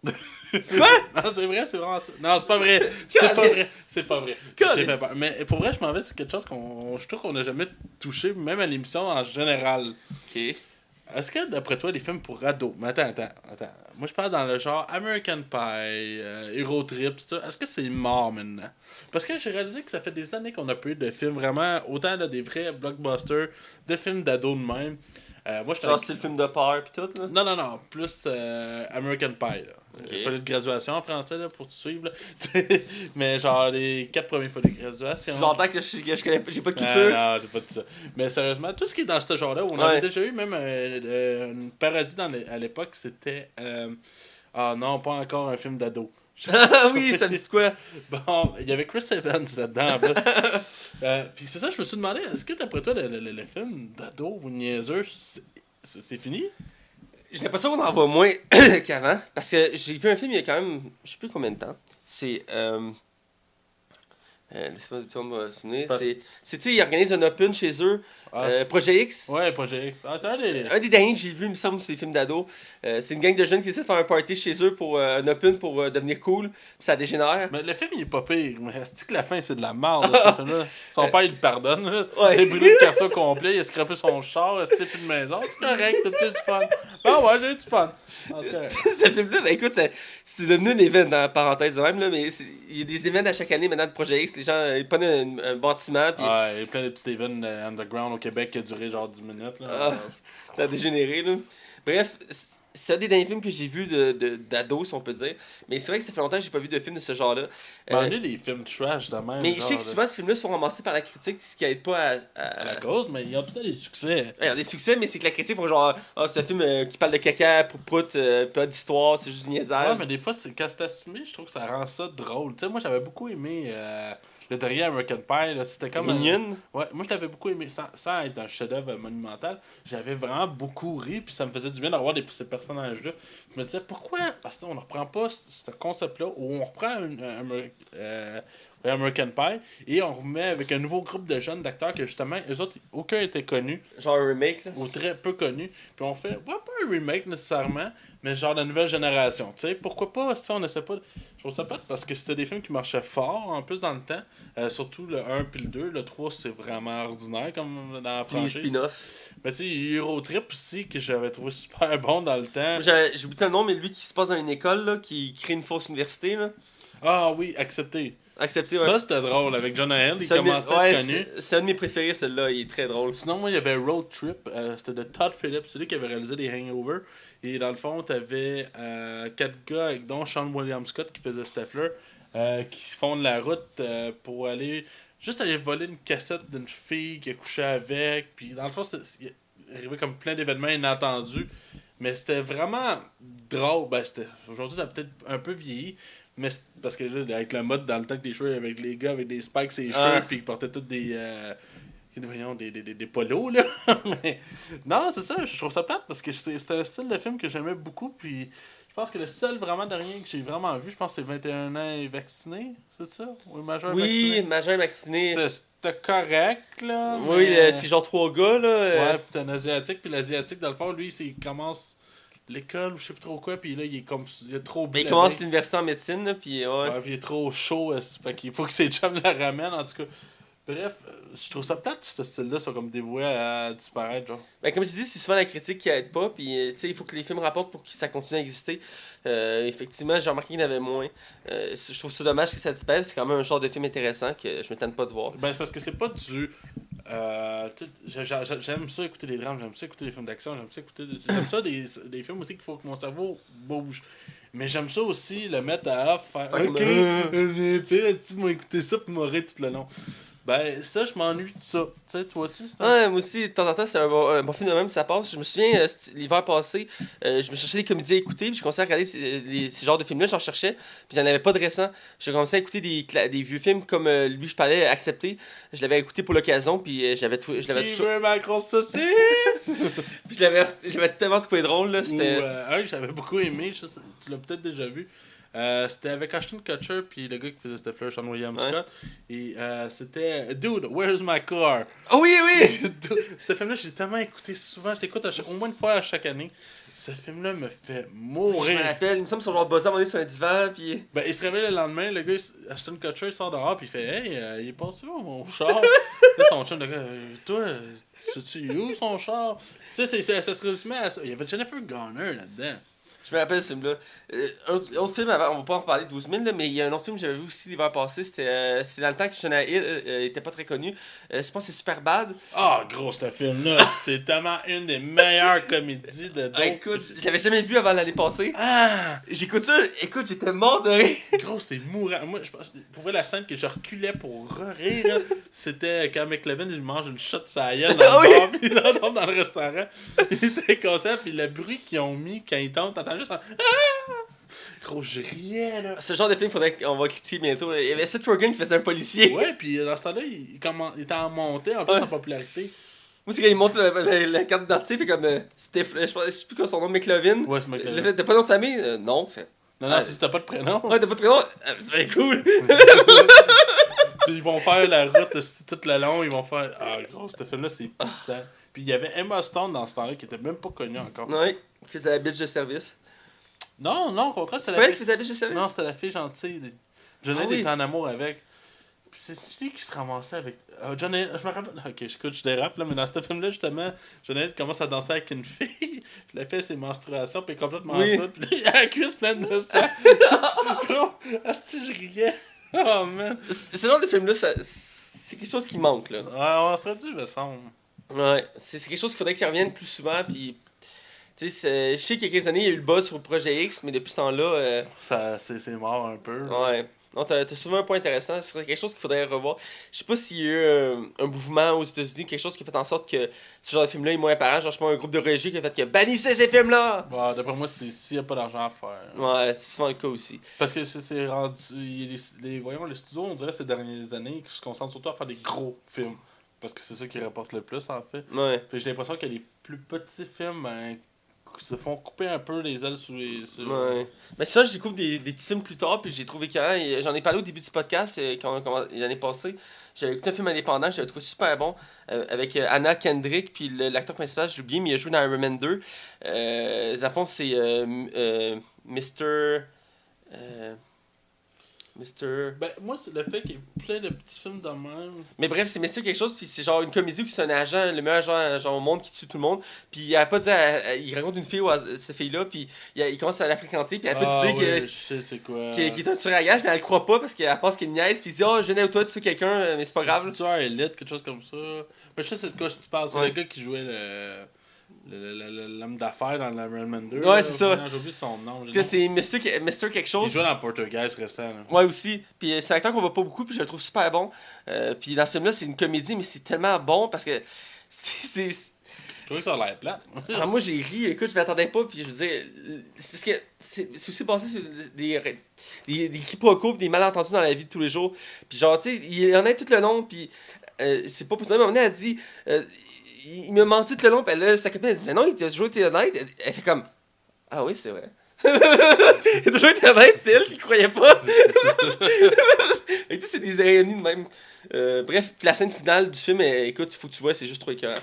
Quoi? Non, c'est vrai, c'est vraiment ça. Non, c'est pas vrai. C'est pas vrai. C'est pas vrai. J'ai Calice. fait peur. Mais pour vrai, je m'en vais sur quelque chose je trouve qu'on n'a jamais touché, même à l'émission en général. Ok. Est-ce que, d'après toi, les films pour ados... Mais attends. Moi, je parle dans le genre American Pie, Hero Trip, tout ça. Est-ce que c'est mort maintenant? Parce que j'ai réalisé que ça fait des années qu'on n'a pas eu de films vraiment... Autant là, des vrais blockbusters, de films d'ados de même. Moi, je Genre, c'est le film de peur pis tout, là. Non. Plus American Pie, là. Ok. Fallait de graduation en français, là, pour te suivre, là. Mais genre, les 4 premiers fois de graduation. J'entends que je connais pas, j'ai pas de culture. Non, j'ai pas dit ça. Mais sérieusement, tout ce qui est dans ce genre-là, on Ouais. avait déjà eu même une parodie à l'époque, c'était... Ah non, pas encore un film d'ado. Ah oui, ça me dit de quoi? Bon, il y avait Chris Evans là-dedans, en plus. Puis c'est ça, je me suis demandé, est-ce que d'après toi, le film d'ado ou niaiseux, c'est fini? J'ai l'impression qu'on en voit moins qu'avant. Parce que j'ai vu un film il y a quand même, je sais plus combien de temps. C'est Laisse-moi me souvenir. Parce- Tu sais, ils organisent un open chez eux. Ah, Projet X. Ouais, Projet X. Ah, c'est C'est un des derniers que j'ai vu, il me semble, sur les films d'ado. C'est une gang de jeunes qui essaient de faire un party chez eux pour un open pour devenir cool. Puis ça dégénère. Mais le film, il est pas pire. Mais est-ce que la fin, c'est de la merde, ce film-là? Son père, il le pardonne. Là. Ouais. Il a brûlé le quartier au complet, il a scrapé son char, il a plus de maison. C'est correct, t'as-tu eu du fun? Ben ouais, j'ai eu du fun. Ah, c'est correct. Ce film-là, ben écoute, c'est devenu un événement, dans la parenthèse de même, là, mais il y a des événements à chaque année maintenant de Projet X. Les gens, ils prennent un bâtiment, puis Ouais, il y a plein de petits events underground au Québec qui a duré genre 10 minutes. Là. ça a dégénéré. Là. Bref, c'est un des derniers films que j'ai vu d'ado, si on peut dire. Mais c'est vrai que ça fait longtemps que j'ai pas vu de film de ce genre-là. Ben, on a des films trash de même. Mais je genre, sais que souvent, ces films-là sont ramassés par la critique, ce qui aide pas à la cause, mais ils ont tout des succès. Ouais, ils ont des succès, mais c'est que la critique font genre, c'est un film qui parle de caca, prout, pas d'histoire, c'est juste du niaisage. Ouais, mais des fois, quand c'est assumé, je trouve que ça rend ça drôle. Tu sais, moi, j'avais beaucoup aimé le dernier American Pie. Là, c'était comme. Mignon. Ouais, moi, je l'avais beaucoup aimé. Sans être un chef-d'œuvre monumental, j'avais vraiment beaucoup ri, puis ça me faisait du bien d'avoir ces personnages-là. Je me disais, pourquoi parce qu'on ne reprend pas ce concept-là, ou on reprend American Pie, et on remet avec un nouveau groupe de jeunes d'acteurs que justement, eux autres, aucun était connu, Genre un remake, là. ou très peu connu. Puis on fait, ouais, pas un remake nécessairement, mais genre la nouvelle génération. Tu sais, pourquoi pas, si on essaie pas. Je trouve ça pas parce que c'était des films qui marchaient fort en plus dans le temps. Surtout le 1 puis le 2. Le 3, c'est vraiment ordinaire comme dans la Puis les franchise. spin-offs. Mais tu sais, Euro Trip aussi, que j'avais trouvé super bon dans le temps. J'ai oublié le nom, mais lui qui se passe dans une école, là, qui crée une fausse université, là. Ah oui, accepté. Accepté, ouais. Ça, c'était drôle. Avec John Hill, il C'est un de mes- commençait à ouais, être connu. c'est un de mes préférés, celui-là, il est très drôle. Sinon, moi, il y avait Road Trip. C'était de Todd Phillips. C'est lui qui avait réalisé les Hangover. Et dans le fond, t'avais 4 gars, dont Sean William Scott qui faisait Stifler, qui font de la route pour aller voler une cassette d'une fille qui a couché avec. Puis dans le fond, il arrivait comme plein d'événements inattendus. Mais c'était vraiment drôle. Aujourd'hui, ça a peut-être un peu vieilli. Mais parce que là, avec la mode dans le temps que les cheveux avec les gars avec des spikes sur les cheveux, puis ils portaient tous des polos, là. Mais non, c'est ça, je trouve ça plate parce que c'était un style de film que j'aimais beaucoup. Puis je pense que le seul vraiment dernier que j'ai vraiment vu, je pense que c'est 21 ans et vacciné, c'est ça? Oui, majeur Oui, vacciné. majeur vacciné. C'était correct, là. Oui, mais... c'est genre 3 gars, là. Ouais, puis t'as un asiatique, puis l'asiatique, dans le fond, lui, il commence l'école ou je sais plus trop quoi, puis là, il est trop Mais il blindé. commence l'université en médecine, là, puis ouais. Ouais, puis il est trop chaud, fait qu'il faut que ses chums la ramènent, en tout cas. Bref, je trouve ça plate, ce style-là, sont comme dévoués à disparaître, genre. Ben, comme je dis, c'est souvent la critique qui aide pas, puis tu sais, il faut que les films rapportent pour que ça continue à exister. Effectivement, j'ai remarqué qu'il y en avait moins. Je trouve ça dommage que ça disparaisse, c'est quand même un genre de film intéressant que je m'étonne pas de voir. Ben, c'est parce que c'est pas du. J'aime ça écouter des drames, j'aime ça écouter des films d'action, j'aime ça des films aussi qu'il faut que mon cerveau bouge. Mais j'aime ça aussi le mettre à off, faire Comme, ok, tu m'as écouté ça pour m'aurait tout le long. Ben, ça, je m'ennuie de ça. Tu sais, toi-tu, c'est Ouais, moi aussi, de temps en temps, c'est un bon film de même, ça passe. Je me souviens, l'hiver passé, je me cherchais des comédies à écouter, puis je commençais à regarder ces genres de films-là, j'en cherchais, puis il n'y en avait pas de récents. J'ai commencé à écouter des vieux films comme lui, je parlais, Accepté. Je l'avais écouté pour l'occasion, puis je l'avais Qui tout veut ma grosse saucisse? Puis j'avais tellement trouvé drôle, là. Ou C'était. un que j'avais beaucoup aimé, tu l'as peut-être déjà vu. C'était avec Ashton Kutcher puis le gars qui faisait Stifler, Sean William Scott. Et c'était Dude, Where's My Car? Oh oui, oui! Ce film-là, je l'ai tellement écouté souvent. Je l'écoute au moins une fois à chaque année. Ce film-là me fait Je mourir. me rappelle, il me semble qu'ils sont genre buzzés à un moment donné sur un divan, puis. Ben, il se réveille le lendemain, le gars, Ashton Kutcher, il sort dehors, puis il fait Hey, il est passé où mon char? Là, son chum, le gars, toi, sais-tu où son char? Tu sais, ça se résumait à ça. Il y avait Jennifer Garner là-dedans. Je me rappelle ce film-là. Autre film, avant, on va pas en reparler 12 000, là, mais il y a un autre film que j'avais vu aussi l'hiver passé. C'est dans le temps que Jonah Hill était pas très connu. Je pense que c'est Superbad. Ah, gros, ce film-là, c'est tellement une des meilleures comédies de Ah, écoute, je l'avais jamais vu avant l'année passée. Ah! J'écoute ça, écoute, j'étais mort de rire. Gros, c'est mourant. Moi, je pense, pour vrai, la scène que je reculais pour rire, là, c'était quand McLevin, il mange une shot sur la gueule dans Ah le oui! bar, puis là, dans le restaurant. Il était conscient, puis le bruit qu'ils ont mis quand ils tombent, t'entends juste un Ah! Gros, je riais, là. Ce genre de film, faudrait qu'on va critiquer bientôt. Il y avait Seth Rogen qui faisait un policier. Ouais, puis dans ce temps-là, il était en montée, en plus, Ouais. en popularité. Moi, c'est quand il montre la carte d'identité, il fait comme. Je sais plus quoi son nom, McLovin. Ouais, c'est Il McLevin. fait, t'as pas de nom de famille? Non, fait. Non, non, si t'as pas de prénom. Ouais, t'as pas de prénom? C'est bien cool. Puis ils vont faire la route tout le long, ils vont faire... Ah, gros, ce film-là, c'est puissant. Puis il y avait Emma Stone dans ce temps-là qui était même pas connue encore. Ouais, qui faisait la bitch de service. Non, au contraire, C'est pas elle qui faisait la bitch de service? Non, c'était la fille gentille. Johnny était en amour avec... Puis c'est lui qui se ramassait avec... Johnny, je me rappelle... Ok, écoute, je dérape, là, mais dans ce film-là, justement, Johnny commence à danser avec une fille, puis la fille a ses menstruations, puis elle est complètement ça, puis il a la cuisse pleine de sang. Gros, asti, je riais. Oh, man. Ce genre de film-là, c'est quelque chose qui manque, là. Ouais, on serait dû, me semble. Ouais, c'est quelque chose qu'il faudrait qu'il revienne plus souvent, puis... Tu sais, je sais qu'il y a quelques années, il y a eu le buzz sur le projet X, mais depuis ce temps-là... C'est mort un peu. Ouais. Non, t'as soulevé un point intéressant. Ce serait quelque chose qu'il faudrait revoir. Je sais pas s'il y a eu un mouvement aux États-Unis, quelque chose qui a fait en sorte que ce genre de film-là est moins apparent. Genre, je sais pas, un groupe de religieux qui a fait que bannissez ces films-là! Ouais, d'après moi, s'il n'y a pas d'argent à faire. Ouais, c'est souvent le cas aussi. Parce que c'est rendu. Voyons, les studios, on dirait ces dernières années, qui se concentrent surtout à faire des gros films. Parce que c'est ça qui rapporte le plus, en fait. Ouais. Puis j'ai l'impression que les plus petits films, ben, se font couper un peu les ailes sous les... Ouais. Mais ça, je découvre des petits films plus tard, puis j'ai trouvé quand j'en ai parlé au début du podcast, l'année passée. J'avais écouté un film indépendant, j'avais trouvé super bon, avec Anna Kendrick, puis l'acteur principal, j'ai oublié, mais il a joué dans Iron Man 2. Dans le fond, c'est Mr. Ben, moi, c'est le fait qu'il y ait plein de petits films de même. Mais bref, c'est Mr. quelque chose, puis c'est genre une comédie où c'est un agent, le meilleur agent genre, au monde qui tue tout le monde. Puis il a pas dit, il rencontre une fille, cette fille-là, puis il commence à la fréquenter, puis elle a pas dit qu'il est un tueur à gage, mais elle le croit pas parce qu'elle pense qu'il est une niaise, puis il dit, oh, je viens avec toi, tu sais quelqu'un, mais c'est pas grave. C'est un tueur élite, quelque chose comme ça. Mais je sais c'est de quoi tu parles, c'est le gars qui jouait l'homme d'affaires dans la Iron Man 2. Ouais, c'est ça. J'ai oublié son nom. Parce que c'est Mr. quelque chose. Il jouait dans Poltergeist récent. Là. Ouais, aussi. Puis c'est un acteur qu'on voit pas beaucoup, puis je le trouve super bon. Puis dans ce film-là, c'est une comédie, mais c'est tellement bon parce que c'est... Je trouvais que ça a l'air plate. Alors moi, j'ai ri. Écoute, je m'attendais pas, puis je veux dire... C'est parce que c'est aussi basé sur des quiproquos pis des malentendus dans la vie de tous les jours. Puis genre, tu sais, il y en a tout le long, puis c'est pas pour ça. Mais à un moment donné, elle dit... il m'a menti tout le long, puis là, sa copine, elle dit, mais non, il a toujours été honnête. Elle fait comme, ah oui, c'est vrai. Il a toujours été honnête, c'est elle qui croyait pas. Et tu sais, c'est des irénies de même. Bref, la scène finale du film, écoute, il faut que tu vois, c'est juste trop écœurant.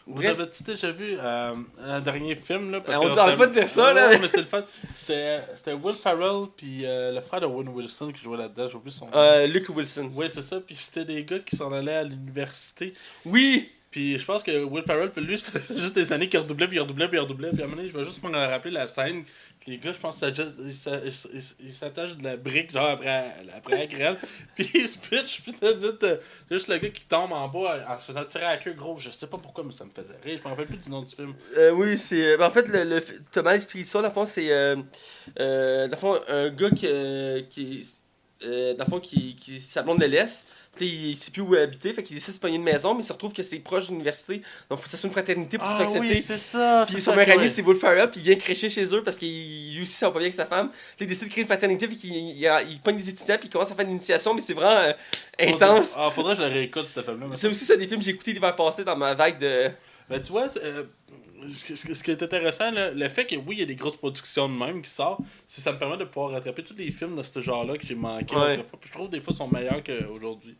Vous avez-tu déjà vu un dernier film là, on n'arrête pas de dire ça là. Non, mais c'était le fun. C'était Will Ferrell puis le frère de Owen Wilson qui jouait là-dedans, j'ai oublié son nom. Luke Wilson. Oui, c'est ça, puis c'était des gars qui s'en allaient à l'université. Oui! Puis je pense que Will Ferrell, lui, ça fait juste des années qu'il redoublait, puis il redoublait, puis il redoublait. Puis à un moment donné, je vais juste me rappeler la scène. Les gars, je pense ils s'attachent de la brique, genre après la graine. Puis ils se pitchent, puis c'est juste le gars qui tombe en bas en se faisant tirer à la queue, gros. Je sais pas pourquoi, mais ça me faisait rire. Je me rappelle plus du nom du film. Oui, c'est. En fait, t'as mal expliqué ça. Dans le fond, c'est. Dans le fond, un gars dans le fond, qui sa blonde le laisse. Il sait plus où habiter, fait qu'il décide de se pogner une maison, mais il se retrouve que c'est proche de l'université. Donc, il faut que ça soit une fraternité pour se faire accepter. Oui, c'est ça. Puis son meilleur ami, c'est Will Ferrell, puis il vient crécher chez eux parce qu'il lui aussi, ça va pas bien avec sa femme. Puis il décide de créer une fraternité, puis il pogne des étudiants, puis il commence à faire une initiation, mais c'est vraiment intense. Faudrait que je le réécoute, cette film-là. C'est aussi ça des films que j'ai écoutés l'hiver passé dans ma vague de. Ben, tu vois, ce qui est intéressant, là, le fait que oui, il y a des grosses productions de même qui sortent, ça me permet de pouvoir rattraper tous les films de ce genre-là que j'ai manqué l'autre fois. Puis je trouve que des fois, ils sont meilleurs qu'aujourd'hui.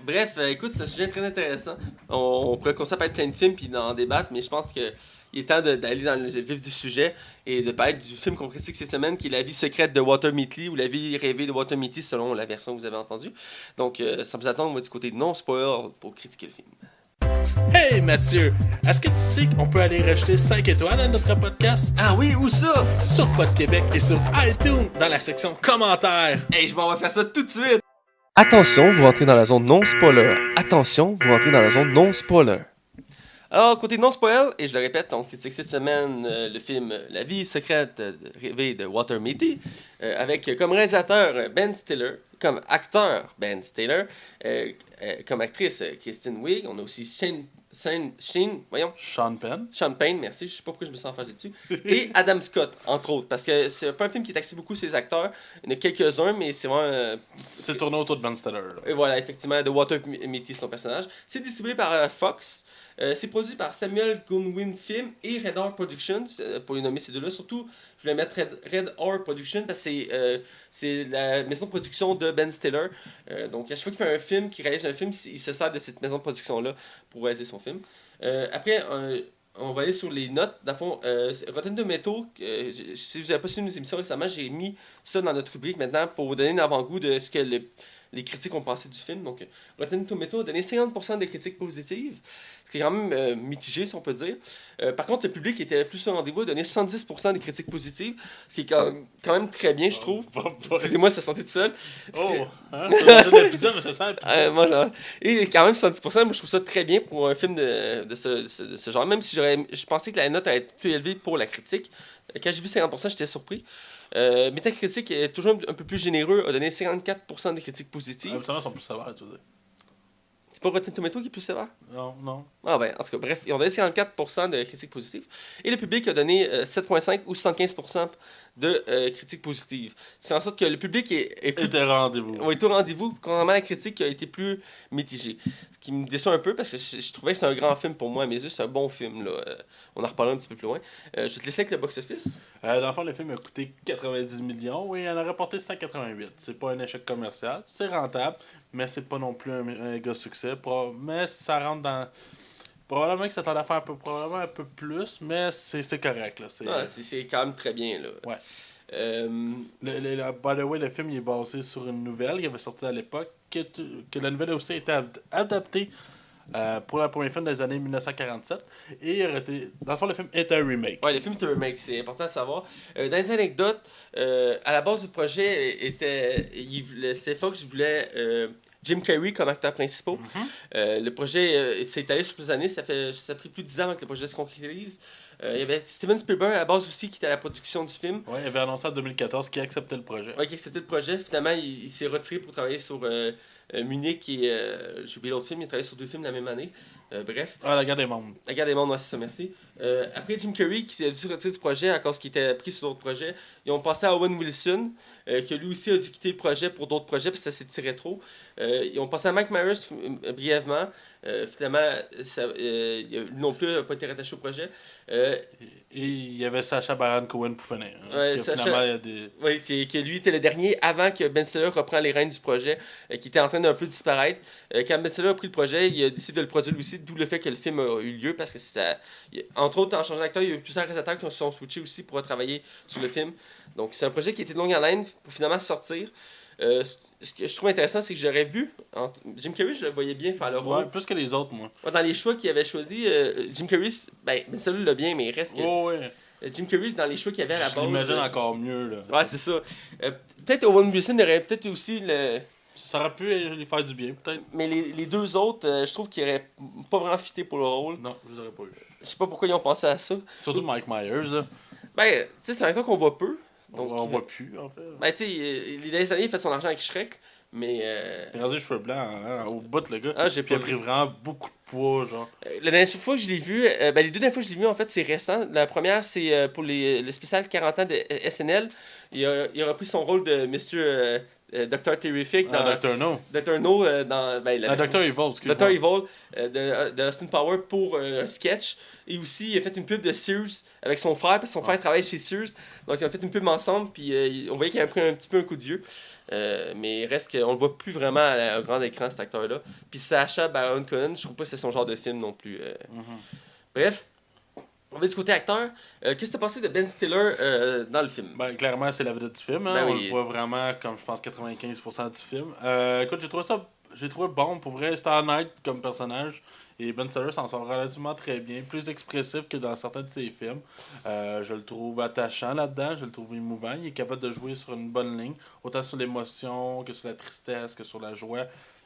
Bref, écoute, c'est un sujet très intéressant. On pourrait commencer à parler de plein de films puis d'en débattre, mais je pense qu'il est temps d'aller dans le vif du sujet et de parler du film qu'on critique cette semaine qui est La vie secrète de Walter Mitty ou La vie rêvée de Walter Mitty selon la version que vous avez entendue. Donc, sans plus attendre, on va du côté de non-spoiler pour critiquer le film. Hey Mathieu, est-ce que tu sais qu'on peut aller rajouter 5 étoiles à notre podcast? Ah oui, où ça? Sur Pod Québec et sur iTunes dans la section commentaires. Hey, je m'en vais faire ça tout de suite! Attention, vous rentrez dans la zone non-spoiler. Attention, vous rentrez dans la zone non-spoiler. Alors, côté non-spoil, et je le répète, on critique cette semaine le film La vie secrète rêvée de Walter Mitty, avec comme réalisateur Ben Stiller, comme acteur Ben Stiller, comme actrice Kristen Wiig, on a aussi Sean Penn, merci, je sais pas pourquoi je me sens fâché dessus, et Adam Scott, entre autres, parce que c'est pas un film qui est axé beaucoup sur les acteurs, il y en a quelques-uns, mais c'est vraiment... c'est tourné autour de Ben Stiller. Et voilà, effectivement, de Walter Mitty, son personnage. C'est distribué par Fox. C'est produit par Samuel Goldwyn Film et Red Hour Productions, pour les nommer ces deux-là. Surtout, je voulais mettre Red Hour Productions parce que c'est la maison de production de Ben Stiller. Donc, à chaque fois qu'il fait un film, qu'il réalise un film, il se sert de cette maison de production-là pour réaliser son film. Après, on va aller sur les notes. Dans le fond, Rotten Tomatoes, si vous n'avez pas suivi nos émissions récemment, j'ai mis ça dans notre rubrique maintenant pour vous donner un avant-goût de ce que les critiques ont pensé du film. Donc, Rotten Tomatoes a donné 50% des critiques positives, ce qui est quand même mitigé, si on peut dire. Par contre, le public était plus au rendez-vous, a donné 70% des critiques positives, ce qui est quand même très bien, je trouve. Excusez-moi, ça sentait tout seul. Ça donne plus dur, mais ça sent plus Et quand même 70%, moi je trouve ça très bien pour un film de ce genre, même si je pensais que la note allait être plus élevée pour la critique. Quand j'ai vu 50%, j'étais surpris. Metacritic est toujours un peu plus généreux, a donné 54% des critiques positives. Les sont plus sévères, tu veux dire. C'est pas Rotten Tomatoes qui est plus sévère? Non. Ah ben, en tout cas, bref, ils ont donné 54% de critiques positives. Et le public a donné 7,5 ou 75% de critiques positives. Ce qui fait en sorte que le public est plus... Est au rendez-vous. Oui, est au rendez-vous, contrairement à la critique qui a été plus mitigée. Ce qui me déçoit un peu parce que je trouvais que c'est un grand film pour moi, à mes yeux, c'est un bon film. Là. On en reparlera un petit peu plus loin. Je vais te laisser avec le box-office. Dans le fond, le film a coûté 90 millions et il en a rapporté 188. C'est pas un échec commercial, c'est rentable, mais c'est pas non plus un gros succès. Mais ça rentre dans... Probablement que ça t'en a fait probablement un peu plus, mais c'est correct. Là. C'est quand même très bien. Là. Ouais. By the way, le film il est basé sur une nouvelle qui avait sorti à l'époque, que la nouvelle a aussi été adaptée pour la première film des années 1947. Et dans le fond, le film est un remake. Ouais, le film est un remake, c'est important de savoir. Dans les anecdotes, à la base du projet, c'est Fox voulait Jim Carrey comme acteur principal. Le projet s'est étalé sur plusieurs années, ça a pris plus de 10 ans avant que le projet se concrétise. Il y avait Steven Spielberg à la base aussi qui était à la production du film. Ouais, il avait annoncé en 2014 qu'il acceptait le projet. Ouais, qui acceptait le projet. Finalement, il s'est retiré pour travailler sur Munich et j'ai oublié l'autre film. Il a travaillé sur 2 films la même année. Bref. Ah, La Guerre des Mondes. La Guerre des Mondes, c'est ça, merci. Après Jim Carrey, qui a dû se retirer du projet à cause qu'il était pris sur d'autres projets, ils ont passé à Owen Wilson, qui lui aussi a dû quitter le projet pour d'autres projets parce que ça s'est tiré trop. Ils ont passé à Mike Myers brièvement. Finalement, lui non plus n'a pas été rattaché au projet. Et il y avait Sacha Baron Cohen pour finir. Finalement, il y a des... Oui, que lui était le dernier avant que Ben Stiller reprend les rênes du projet, qui était en train d'un peu disparaître. Quand Ben Stiller a pris le projet, il a décidé de le produire lui aussi, d'où le fait que le film a eu lieu, parce que entre autres, en changeant d'acteur, il y a eu plusieurs réalisateurs qui se sont switchés aussi pour travailler sur le film. Donc c'est un projet qui était de longue haleine pour finalement sortir. Ce que je trouve intéressant, c'est que j'aurais vu Jim Carrey, je le voyais bien faire le rôle. Ouais, plus que les autres, moi. Dans les choix qu'il avait choisi, Jim Carrey, Ben Stiller l'a bien, mais il reste que... ouais. Jim Carrey, dans les choix qu'il y avait à la base... Je l'imagine encore mieux, là. Ouais, c'est ça. Peut-être Owen Wilson aurait peut-être aussi le... Ça aurait pu lui faire du bien, peut-être. Mais les deux autres, je trouve qu'ils auraient pas vraiment fité pour le rôle. Non, je les aurais pas eu. Je sais pas pourquoi ils ont pensé à ça. Surtout Mike Myers, là. Ben, tu sais, c'est un acteur qu'on voit peu. Donc, on voit plus, en fait. Ben, tu sais, les dernières années, il fait son argent avec Shrek, mais... Il a rasé les cheveux blancs au bout, le gars. Ah, j'ai Puis il pas a pris vu. vraiment beaucoup de poids, genre. La dernière fois que je l'ai vu, ben, les deux dernières fois que je l'ai vu, en fait, c'est récent. La première, c'est pour le spécial 40 ans de SNL. Il a repris son rôle de Monsieur Dr. Terrific dans... Dr. No. Dr. No dans... Ben, Dr. Evil, excuse-moi. Dr. Evil de Austin Power pour un sketch. Et aussi, il a fait une pub de Sears avec son frère, parce que son frère travaille chez Sears. Donc, ils ont fait une pub ensemble, puis on voyait qu'il avait pris un petit peu un coup de vieux. Mais il reste qu'on le voit plus vraiment au grand écran, cet acteur-là. Puis Sacha Baron Cohen, je trouve pas que c'est son genre de film non plus. Bref, on va du côté acteur. Qu'est-ce que t'as pensé de Ben Stiller dans le film? Ben, clairement, c'est la vedette du film. Hein? Ben On oui. le voit vraiment comme, je pense, 95% du film. Écoute, j'ai trouvé bon. Pour vrai, c'était honnête comme personnage. Et Ben Stiller s'en sort relativement très bien. Plus expressif que dans certains de ses films. Je le trouve attachant là-dedans. Je le trouve émouvant. Il est capable de jouer sur une bonne ligne. Autant sur l'émotion que sur la tristesse, que sur la joie.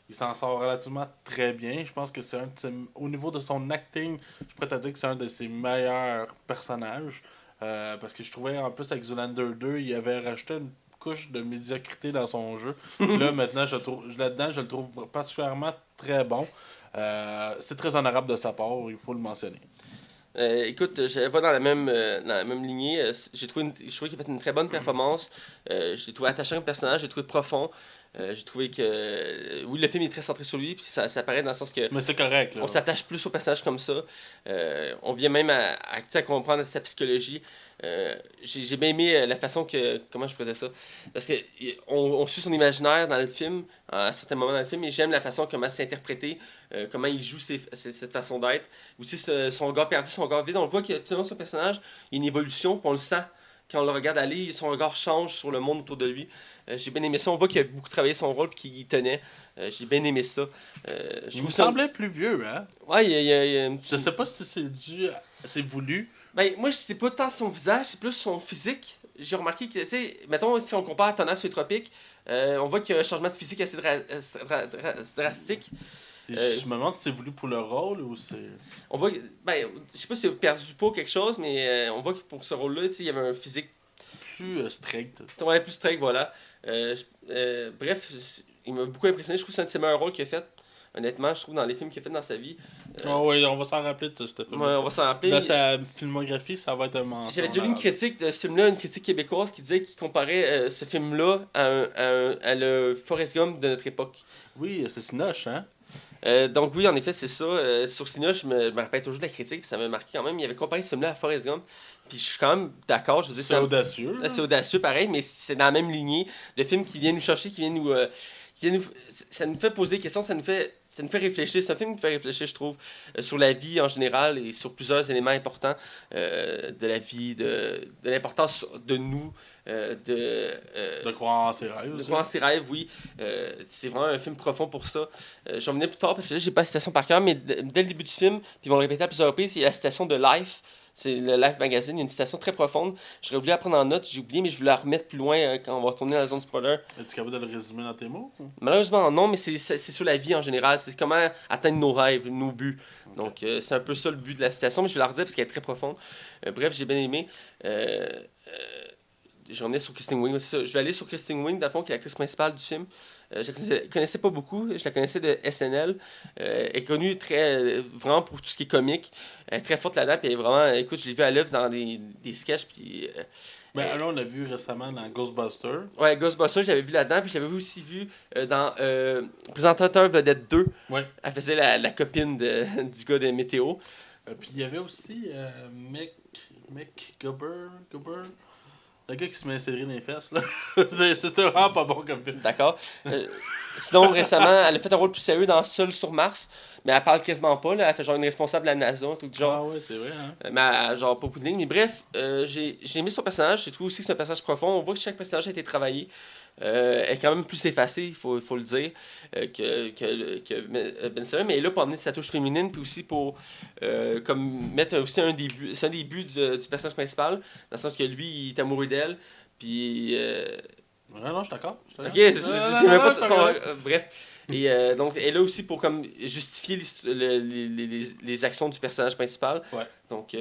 Il s'en sort relativement très bien. Je pense que c'est au niveau de son acting, je pourrais te dire que c'est un de ses meilleurs personnages. Parce que je trouvais, en plus, avec Zoolander 2, il avait rajouté une couche de médiocrité dans son jeu. Là, maintenant, là-dedans, je le trouve particulièrement très bon. C'est très honorable de sa part, il faut le mentionner. Écoute, je vais dans la même lignée. Je trouvais qu'il a fait une très bonne performance. Je l'ai trouvé attachant comme personnage, je l'ai trouvé profond. J'ai trouvé que oui, le film est très centré sur lui, puis ça paraît dans le sens que Mais c'est correct, là. on s'attache plus au personnage comme ça. On vient même à comprendre sa psychologie. J'ai bien aimé la façon que. Comment je faisais ça? Parce que on suit son imaginaire dans le film, à certains moments dans le film, et j'aime la façon comment c'est interprété, comment il joue cette façon d'être. Aussi, son regard perdu, son regard vide. On voit que tout le long de son personnage, il y a une évolution, puis on le sent. Quand on le regarde aller, son regard change sur le monde autour de lui. J'ai bien aimé ça. On voit qu'il a beaucoup travaillé son rôle et qu'il y tenait. J'ai bien aimé ça. Il me semblait plus vieux, hein? Ouais, il y a un petit... Je sais pas si c'est dû... C'est voulu. Ben, moi, c'est pas tant son visage, c'est plus son physique. J'ai remarqué que, tu sais, mettons, si on compare à Thomas et Tropique, on voit qu'il y a un changement de physique assez drastique. Je me demande si c'est voulu pour le rôle ou c'est... On voit, ben, je sais pas s'il a perdu du poids ou quelque chose, mais on voit que pour ce rôle-là, tu sais, il y avait un physique plus strict. Ouais, plus strict, voilà. Bref, il m'a beaucoup impressionné. Je trouve que c'est un de ses meilleurs rôles qu'il a fait. Honnêtement, je trouve dans les films qu'il a fait dans sa vie. Oui, on va s'en rappeler de ce film. Ouais, on va s'en rappeler. Dans sa filmographie, ça va être un mensonge. J'avais déjà lu une critique de ce film-là, une critique québécoise qui disait qu'il comparait ce film-là à le Forrest Gump de notre époque. Oui, c'est Sinoche, hein? Donc oui, en effet, c'est ça. Sur Cinoche, je me rappelle toujours de la critique, puis ça m'a marqué quand même. Il avait comparé ce film-là à Forrest Gump. Puis je suis quand même d'accord. Je veux dire, c'est audacieux. C'est audacieux, pareil, mais c'est dans la même lignée de films qui viennent nous chercher, qui viennent nous... ça nous fait poser des questions, ça nous fait réfléchir. C'est un film qui nous fait réfléchir, je trouve, sur la vie en général et sur plusieurs éléments importants de la vie, de l'importance de nous, de croire en ses rêves. De croire en ses rêves, oui. C'est vraiment un film profond pour ça. J'en venais plus tard parce que là, j'ai pas la citation par cœur, mais dès le début du film, puis ils vont le répéter à plusieurs reprises, il y a la citation de Life. C'est le Life Magazine, il y a une citation très profonde. J'aurais voulu la prendre en note, j'ai oublié, mais je voulais la remettre plus loin quand on va retourner dans la zone spoiler. Es-tu capable de le résumer dans tes mots? Malheureusement, non, mais c'est sur la vie en général. C'est comment atteindre nos rêves, nos buts. Okay. Donc, c'est un peu ça le but de la citation, mais je vais la redire parce qu'elle est très profonde. Bref, j'ai bien aimé. J'en ai sur Kristen Wiig. Je vais aller sur Kristen Wiig, dans le fond, qui est l'actrice principale du film. Je la connaissais pas beaucoup. Je la connaissais de SNL. Elle est connue vraiment pour tout ce qui est comique. Elle est très forte là-dedans. Puis elle est vraiment, écoute, je l'ai vue à l'œuvre dans des sketchs. Puis, là, on l'a vu récemment dans Ghostbusters. Ouais, Ghostbusters, j'avais vu là-dedans. Puis je l'avais aussi vu dans Présentateur Vedette 2. Ouais. Elle faisait la copine du gars de Météo. Puis il y avait aussi Mick Gubber. Le gars qui se met à serrer dans les fesses, là. C'était vraiment pas bon comme film. D'accord. Sinon, récemment, elle a fait un rôle plus sérieux dans Seul sur Mars, mais elle parle quasiment pas, là. Elle fait genre une responsable de la NASA, tout genre. Ah ouais, c'est vrai, hein. Mais elle, genre pas beaucoup de lignes. Mais bref, j'ai aimé son personnage. J'ai trouvé aussi que c'est un personnage profond. On voit que chaque personnage a été travaillé. Elle est quand même plus effacée, il faut le dire, que Ben Stiller, mais elle est là pour amener sa touche féminine, puis aussi pour comme mettre aussi un des buts du personnage principal, dans le sens que lui, il est amoureux d'elle, puis... Non, je suis d'accord. Ok, tu m'as pas... Bref. Et donc, elle est là aussi pour comme justifier les actions du personnage principal. Ouais. Donc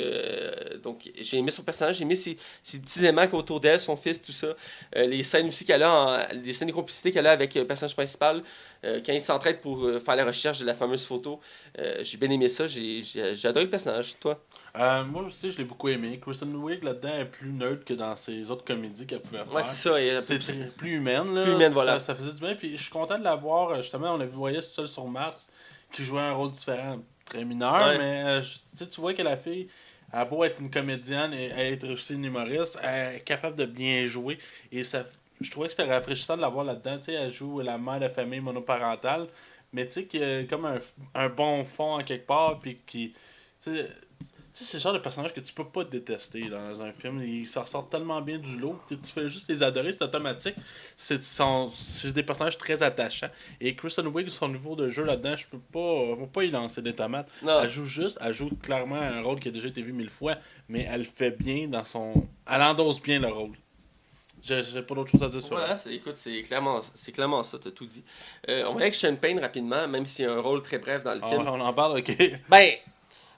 j'ai aimé son personnage, j'ai aimé ses petits éléments autour d'elle, son fils, tout ça. Les scènes aussi qu'elle a, les scènes de complicité qu'elle a avec le personnage principal, quand il s'entraide pour faire la recherche de la fameuse photo. J'ai bien aimé ça, j'ai adoré le personnage. Toi? Moi aussi, je l'ai beaucoup aimé. Kristen Wiig, là-dedans, est plus neutre que dans ses autres comédies qu'elle pouvait faire. Ouais, c'est ça. C'est plus humaine, là. Plus humaine, voilà. Ça faisait du bien. Puis je suis content de la voir. Justement, on voyait Seul sur Mars, qui jouait un rôle différent, très mineur. Ouais. Mais tu vois que la fille, elle a beau être une comédienne et être aussi une humoriste, elle est capable de bien jouer. Et ça, je trouvais que c'était rafraîchissant de la voir là-dedans. Tu sais, elle joue la mère de famille monoparentale, mais tu sais, qu'il y a comme un bon fond en quelque part. Puis qui. Tu sais, c'est le genre de personnage que tu peux pas détester dans un film. Ils s'en ressortent tellement bien du lot que tu fais juste les adorer, c'est automatique. C'est des personnages très attachants. Et Kristen Wiig, son niveau de jeu là-dedans, je peux pas y lancer des tomates. Non. Elle joue clairement un rôle qui a déjà été vu 1000 fois, mais elle fait bien dans son... Elle endosse bien le rôle. J'ai pas d'autre chose à dire sur elle. Écoute, c'est clairement ça, t'as tout dit. On va aller avec Sean Payne rapidement, même s'il y a un rôle très bref dans le film. On en parle, ok. Ben...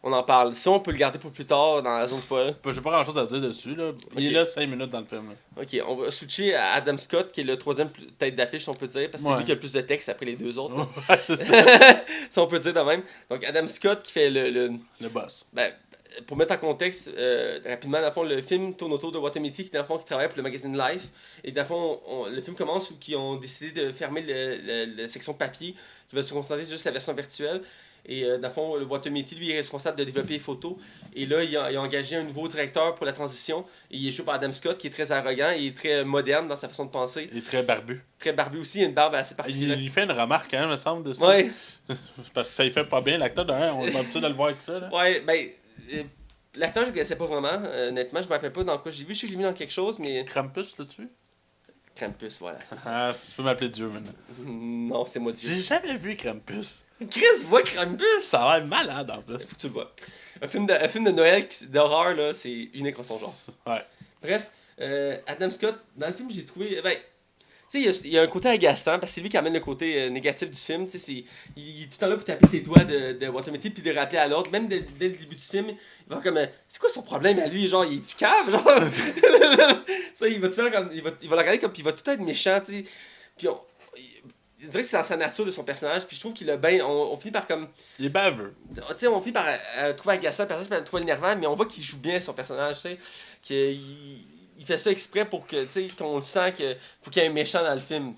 On en parle. Si on peut le garder pour plus tard dans la zone spoiler. J'ai pas grand chose à dire dessus. Là. Okay. Il est là 5 minutes dans le film. Là. Ok, on va switcher à Adam Scott, qui est le troisième tête d'affiche, on peut dire, parce que c'est lui qui a le plus de texte après les deux autres. Ouais, c'est ça. Si on peut dire de même. Donc Adam Scott qui fait le boss. Ben, pour mettre en contexte rapidement, dans le fond, le film tourne autour de Walter Mitty, qui, dans le fond, qui travaille pour le magazine Life. Et dans le fond, le film commence où ils ont décidé de fermer la section papier, qui va se concentrer juste sur la version virtuelle. Et dans le fond, le Walter Mitty, lui, est responsable de développer les photos. Et là, il a engagé un nouveau directeur pour la transition. Et il est joué par Adam Scott, qui est très arrogant et très moderne dans sa façon de penser. Il est très barbu. Très barbu aussi, il a une barbe assez particulière. Il fait une remarque, hein, me semble, de ça. Ouais. Parce que ça il fait pas bien, l'acteur, on est habitué de le voir avec ça. Là. Ouais, ben. L'acteur, je ne le connaissais pas vraiment. Honnêtement, je me rappelle pas dans quoi j'ai vu. Je sais que je l'ai mis dans quelque chose, mais. Krampus, là-dessus? Krampus, voilà, c'est ça. Ah, tu peux m'appeler Dieu maintenant. Non, c'est moi Dieu. J'ai jamais vu Krampus. Chris, vois Krampus! Ça a l'air malade en plus. Faut que tu le vois. Un film de Noël d'horreur, là, c'est unique en son genre. Ouais. Bref, Adam Scott, dans le film, j'ai trouvé. Ben, tu sais, il y a un côté agaçant parce que c'est lui qui amène le côté négatif du film. Tu sais, il est tout le temps là pour taper ses doigts de Walter Mitty puis de rappeler à l'autre. Même dès le début du film, il va comme. C'est quoi son problème à lui? Genre, il est du cave? Genre. Ça, il va tout faire comme. Il va le regarder comme. Puis il va tout être méchant, tu sais. Puis je dirais que c'est dans sa nature de son personnage. Puis je trouve qu'il a bien. On finit par comme. Il est baveux. Tu sais, on finit par trouver agaçant le personnage, par le trouver énervant, mais on voit qu'il joue bien son personnage, tu sais. Il fait ça exprès pour que, tu sais, qu'on le sent qu'il faut qu'il y ait un méchant dans le film.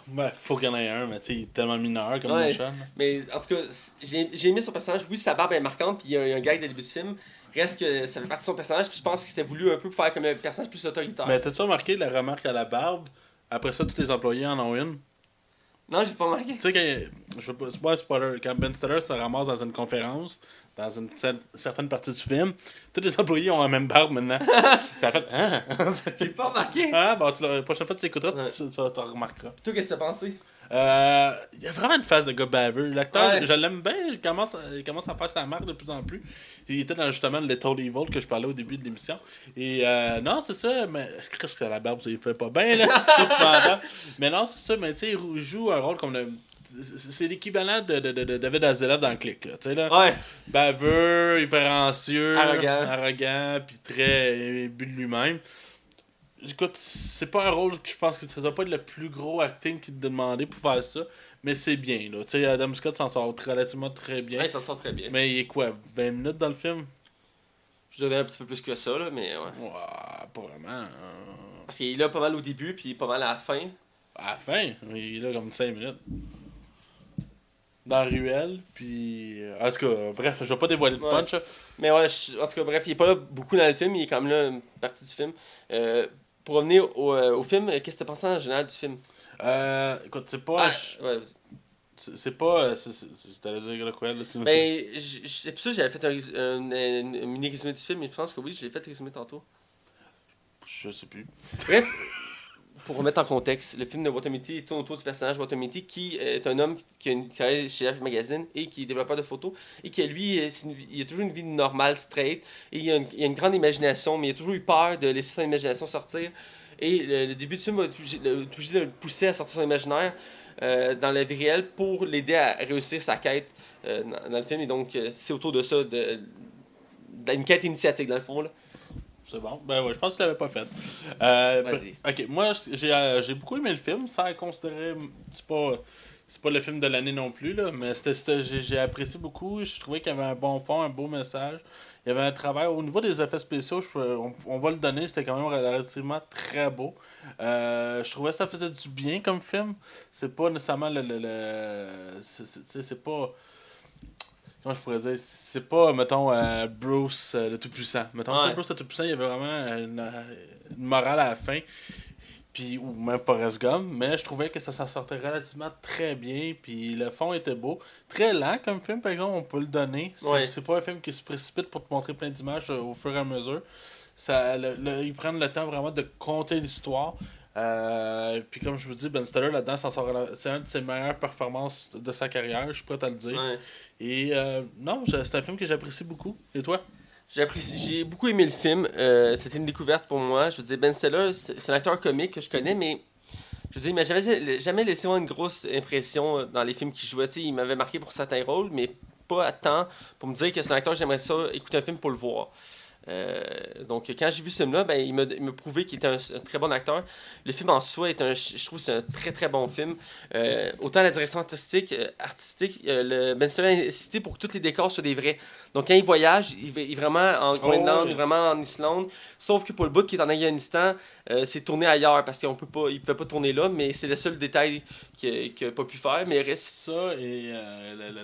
Ben, faut qu'il y en ait un, mais tu sais, il est tellement mineur comme méchant. Mais en tout cas, j'ai aimé son personnage. Oui, sa barbe est marquante, puis il y a un gag de début du film. Reste que ça fait partie de son personnage, puis je pense que c'était voulu un peu pour faire comme un personnage plus autoritaire. Mais t'as-tu remarqué la remarque à la barbe? Après ça, tous les employés en ont une. Non, j'ai pas remarqué. Tu sais, c'est pas un spoiler, quand Ben Stiller se ramasse dans une conférence, dans une certaine partie du film, tous les employés ont la même barbe maintenant. T'as fait, hein? J'ai pas remarqué. Ah, bon, la prochaine fois que tu l'écouteras, Ouais. tu remarqueras. Toi, qu'est-ce que t'as pensé? Il y a vraiment une phase de gars baveux. L'acteur, Ouais. je l'aime bien, il commence à faire sa marque de plus en plus. Il était dans justement le Little Evil que je parlais au début de l'émission. Et non, c'est ça, mais est-ce que la barbe, ça il fait pas bien, là? C'est cependant. Mais non, c'est ça, mais tu sais, il joue un rôle comme c'est l'équivalent de David Hasselhoff dans le clic, là, tu sais, là. Ouais. Baveux, irrévérencieux, Arrogant. puis très but de lui-même. Écoute, c'est pas un rôle que je pense que ça doit pas être le plus gros acting qu'il te demandait pour faire ça, mais c'est bien, là. Tu sais, Adam Scott s'en sort relativement très bien. Ouais, ça sort très bien. Mais il est quoi, 20 minutes dans le film? Je dirais un petit peu plus que ça, là, mais ouais. Ouah, pas vraiment. Parce qu'il est là pas mal au début, puis pas mal à la fin. À la fin, il est là comme 5 minutes. Dans la ruelle, puis... En tout cas, bref, je vais pas dévoiler le Ouais. punch. Mais ouais, en tout cas, bref, il est pas là beaucoup dans le film, il est quand même là une partie du film. Pour revenir au film, qu'est-ce que tu pensé en général du film? Écoute, c'est pas... Ouais, vas-y. C'est pas... T'allais dire quoi, là, Timothée? Ben, c'est pour ça que j'avais fait un mini résumé du film, mais je pense que oui, je l'ai fait résumé tantôt. Je sais plus. Bref, pour remettre en contexte, le film de Walter Mitty tourne autour du personnage Walter Mitty, qui est un homme qui travaille chez Life Magazine et qui est développeur de photos, et qui, lui, il a toujours une vie normale, straight, et il a une grande imagination, mais il a toujours eu peur de laisser son imagination sortir. Et le début du film va être obligé de le pousser à sortir son imaginaire dans la vie réelle pour l'aider à réussir sa quête dans le film. Et donc, c'est autour de ça, d'une quête initiatique, dans le fond, là. C'est bon. Ben ouais, je pense que tu l'avais pas fait. Vas-y. Ok, moi j'ai beaucoup aimé le film, sans considérer. C'est pas le film de l'année non plus, là, mais j'ai apprécié beaucoup. Je trouvais qu'il y avait un bon fond, un beau message. Il y avait un travail. Au niveau des effets spéciaux, on va le donner, c'était quand même relativement très beau. Je trouvais que ça faisait du bien comme film. C'est pas nécessairement c'est pas. Comment je pourrais dire, c'est pas, mettons, Bruce le Tout-Puissant. Mettons, tu sais, Bruce le Tout-Puissant, il y avait vraiment une morale à la fin, puis, ou même Forrest Gump, mais je trouvais que ça s'en sortait relativement très bien, puis le fond était beau. Très lent comme film, par exemple, on peut le donner. C'est pas un film qui se précipite pour te montrer plein d'images au fur et à mesure. Ils prennent le temps vraiment de conter l'histoire. Puis comme je vous dis, Ben Stiller là-dedans, c'est une de ses meilleures performances de sa carrière, je suis prêt à le dire. Ouais. Et non, c'est un film que j'apprécie beaucoup. Et toi? J'ai beaucoup aimé le film. C'était une découverte pour moi. Je veux dire, Ben Stiller, c'est un acteur comique que je connais, mais je veux dire, il m'a jamais laissé moi une grosse impression dans les films qu'il jouait. Tu sais, il m'avait marqué pour certains rôles, mais pas à temps pour me dire que c'est un acteur que j'aimerais ça écouter un film pour le voir. Donc, quand j'ai vu ce film-là, ben, il m'a prouvé qu'il était un très bon acteur. Le film en soi je trouve que c'est un très très bon film. Autant la direction artistique le Ben Stiller a insisté pour que tous les décors soient des vrais. Donc, quand il voyage, il est vraiment en Groenland, il est vraiment en Islande. Sauf que pour le bout qui est en Afghanistan, c'est tourné ailleurs parce qu'il ne pouvait pas tourner là, mais c'est le seul détail qu'il n'a pas pu faire. Mais reste... Ça et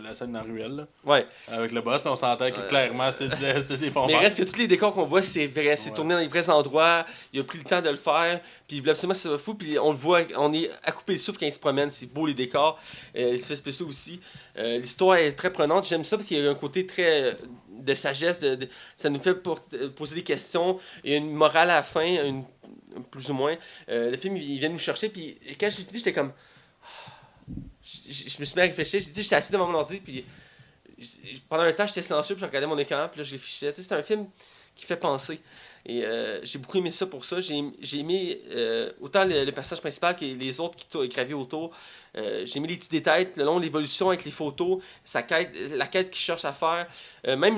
la scène dans la ruelle, là, Ouais. avec le boss, là, on s'entend que clairement c'était des fonds Mais verts. reste que tous les décors qu'on voit, c'est vrai. C'est tourné dans les vrais endroits. Il a pris le temps de le faire. Puis absolument, c'est fou. Puis on le voit, on est à couper le souffle quand il se promène. C'est beau les décors. Les effets spéciaux aussi. L'histoire est très prenante. J'aime ça parce qu'il y a un côté très de sagesse. Ça nous fait poser des questions. Il y a une morale à la fin, plus ou moins. Le film, il vient nous chercher. Puis quand je l'ai dit, j'étais comme. Je me suis mis à réfléchir. J'étais assis devant mon ordi. Puis pendant un temps, j'étais silencieux, puis je regardais mon écran, puis là, je réfléchissais. Tu sais, c'est un film qui fait penser. Et j'ai beaucoup aimé ça pour ça. J'ai aimé autant le personnage principal que les autres qui gravitaient autour. J'ai aimé les petits détails, le long de l'évolution avec les photos, la quête qu'il cherche à faire. Même,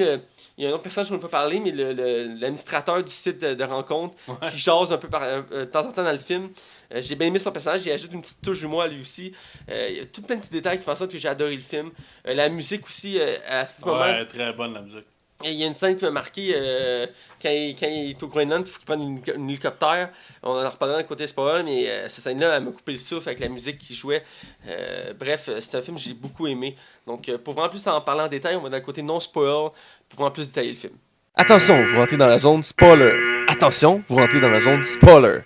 il y a un autre personnage dont on ne peut pas parler, mais l'administrateur du site de rencontre qui jase un peu de temps en temps dans le film. J'ai bien aimé son personnage, il ajoute une petite touche d'humour à lui aussi. Il y a tout plein de petits détails qui font en sorte que j'ai adoré le film. La musique aussi, à ce moment. Ouais, très bonne la musique. Il y a une scène qui m'a marqué quand il est au Groenland, il faut qu'il prenne un hélicoptère. On en reparlera d'un côté spoil, mais cette scène-là, elle m'a coupé le souffle avec la musique qui jouait. Bref, c'est un film que j'ai beaucoup aimé. Donc, pour vraiment plus en parler en détail, on va dans le côté non spoil pour vraiment plus détailler le film. Attention, vous rentrez dans la zone spoiler. Attention, vous rentrez dans la zone spoiler.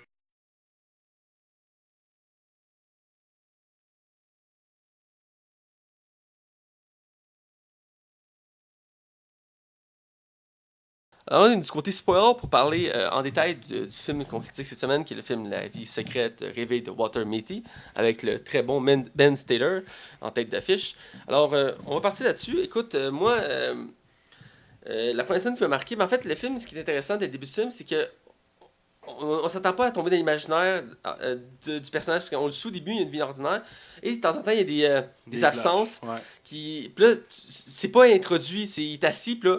Alors, on est du côté spoiler pour parler en détail du film qu'on critique cette semaine, qui est le film La vie secrète rêvée de Walter Mitty, avec le très bon Ben Stiller en tête d'affiche. Alors, on va partir là-dessus. Écoute, moi, la première scène qui m'a marqué, mais en fait, le film, ce qui est intéressant dès le début du film, c'est que on s'attend pas à tomber dans l'imaginaire du personnage, parce qu'on le sait au début, il y a une vie ordinaire, et de temps en temps, il y a des absences. Ouais. Puis là, c'est pas introduit, il est assis, puis là,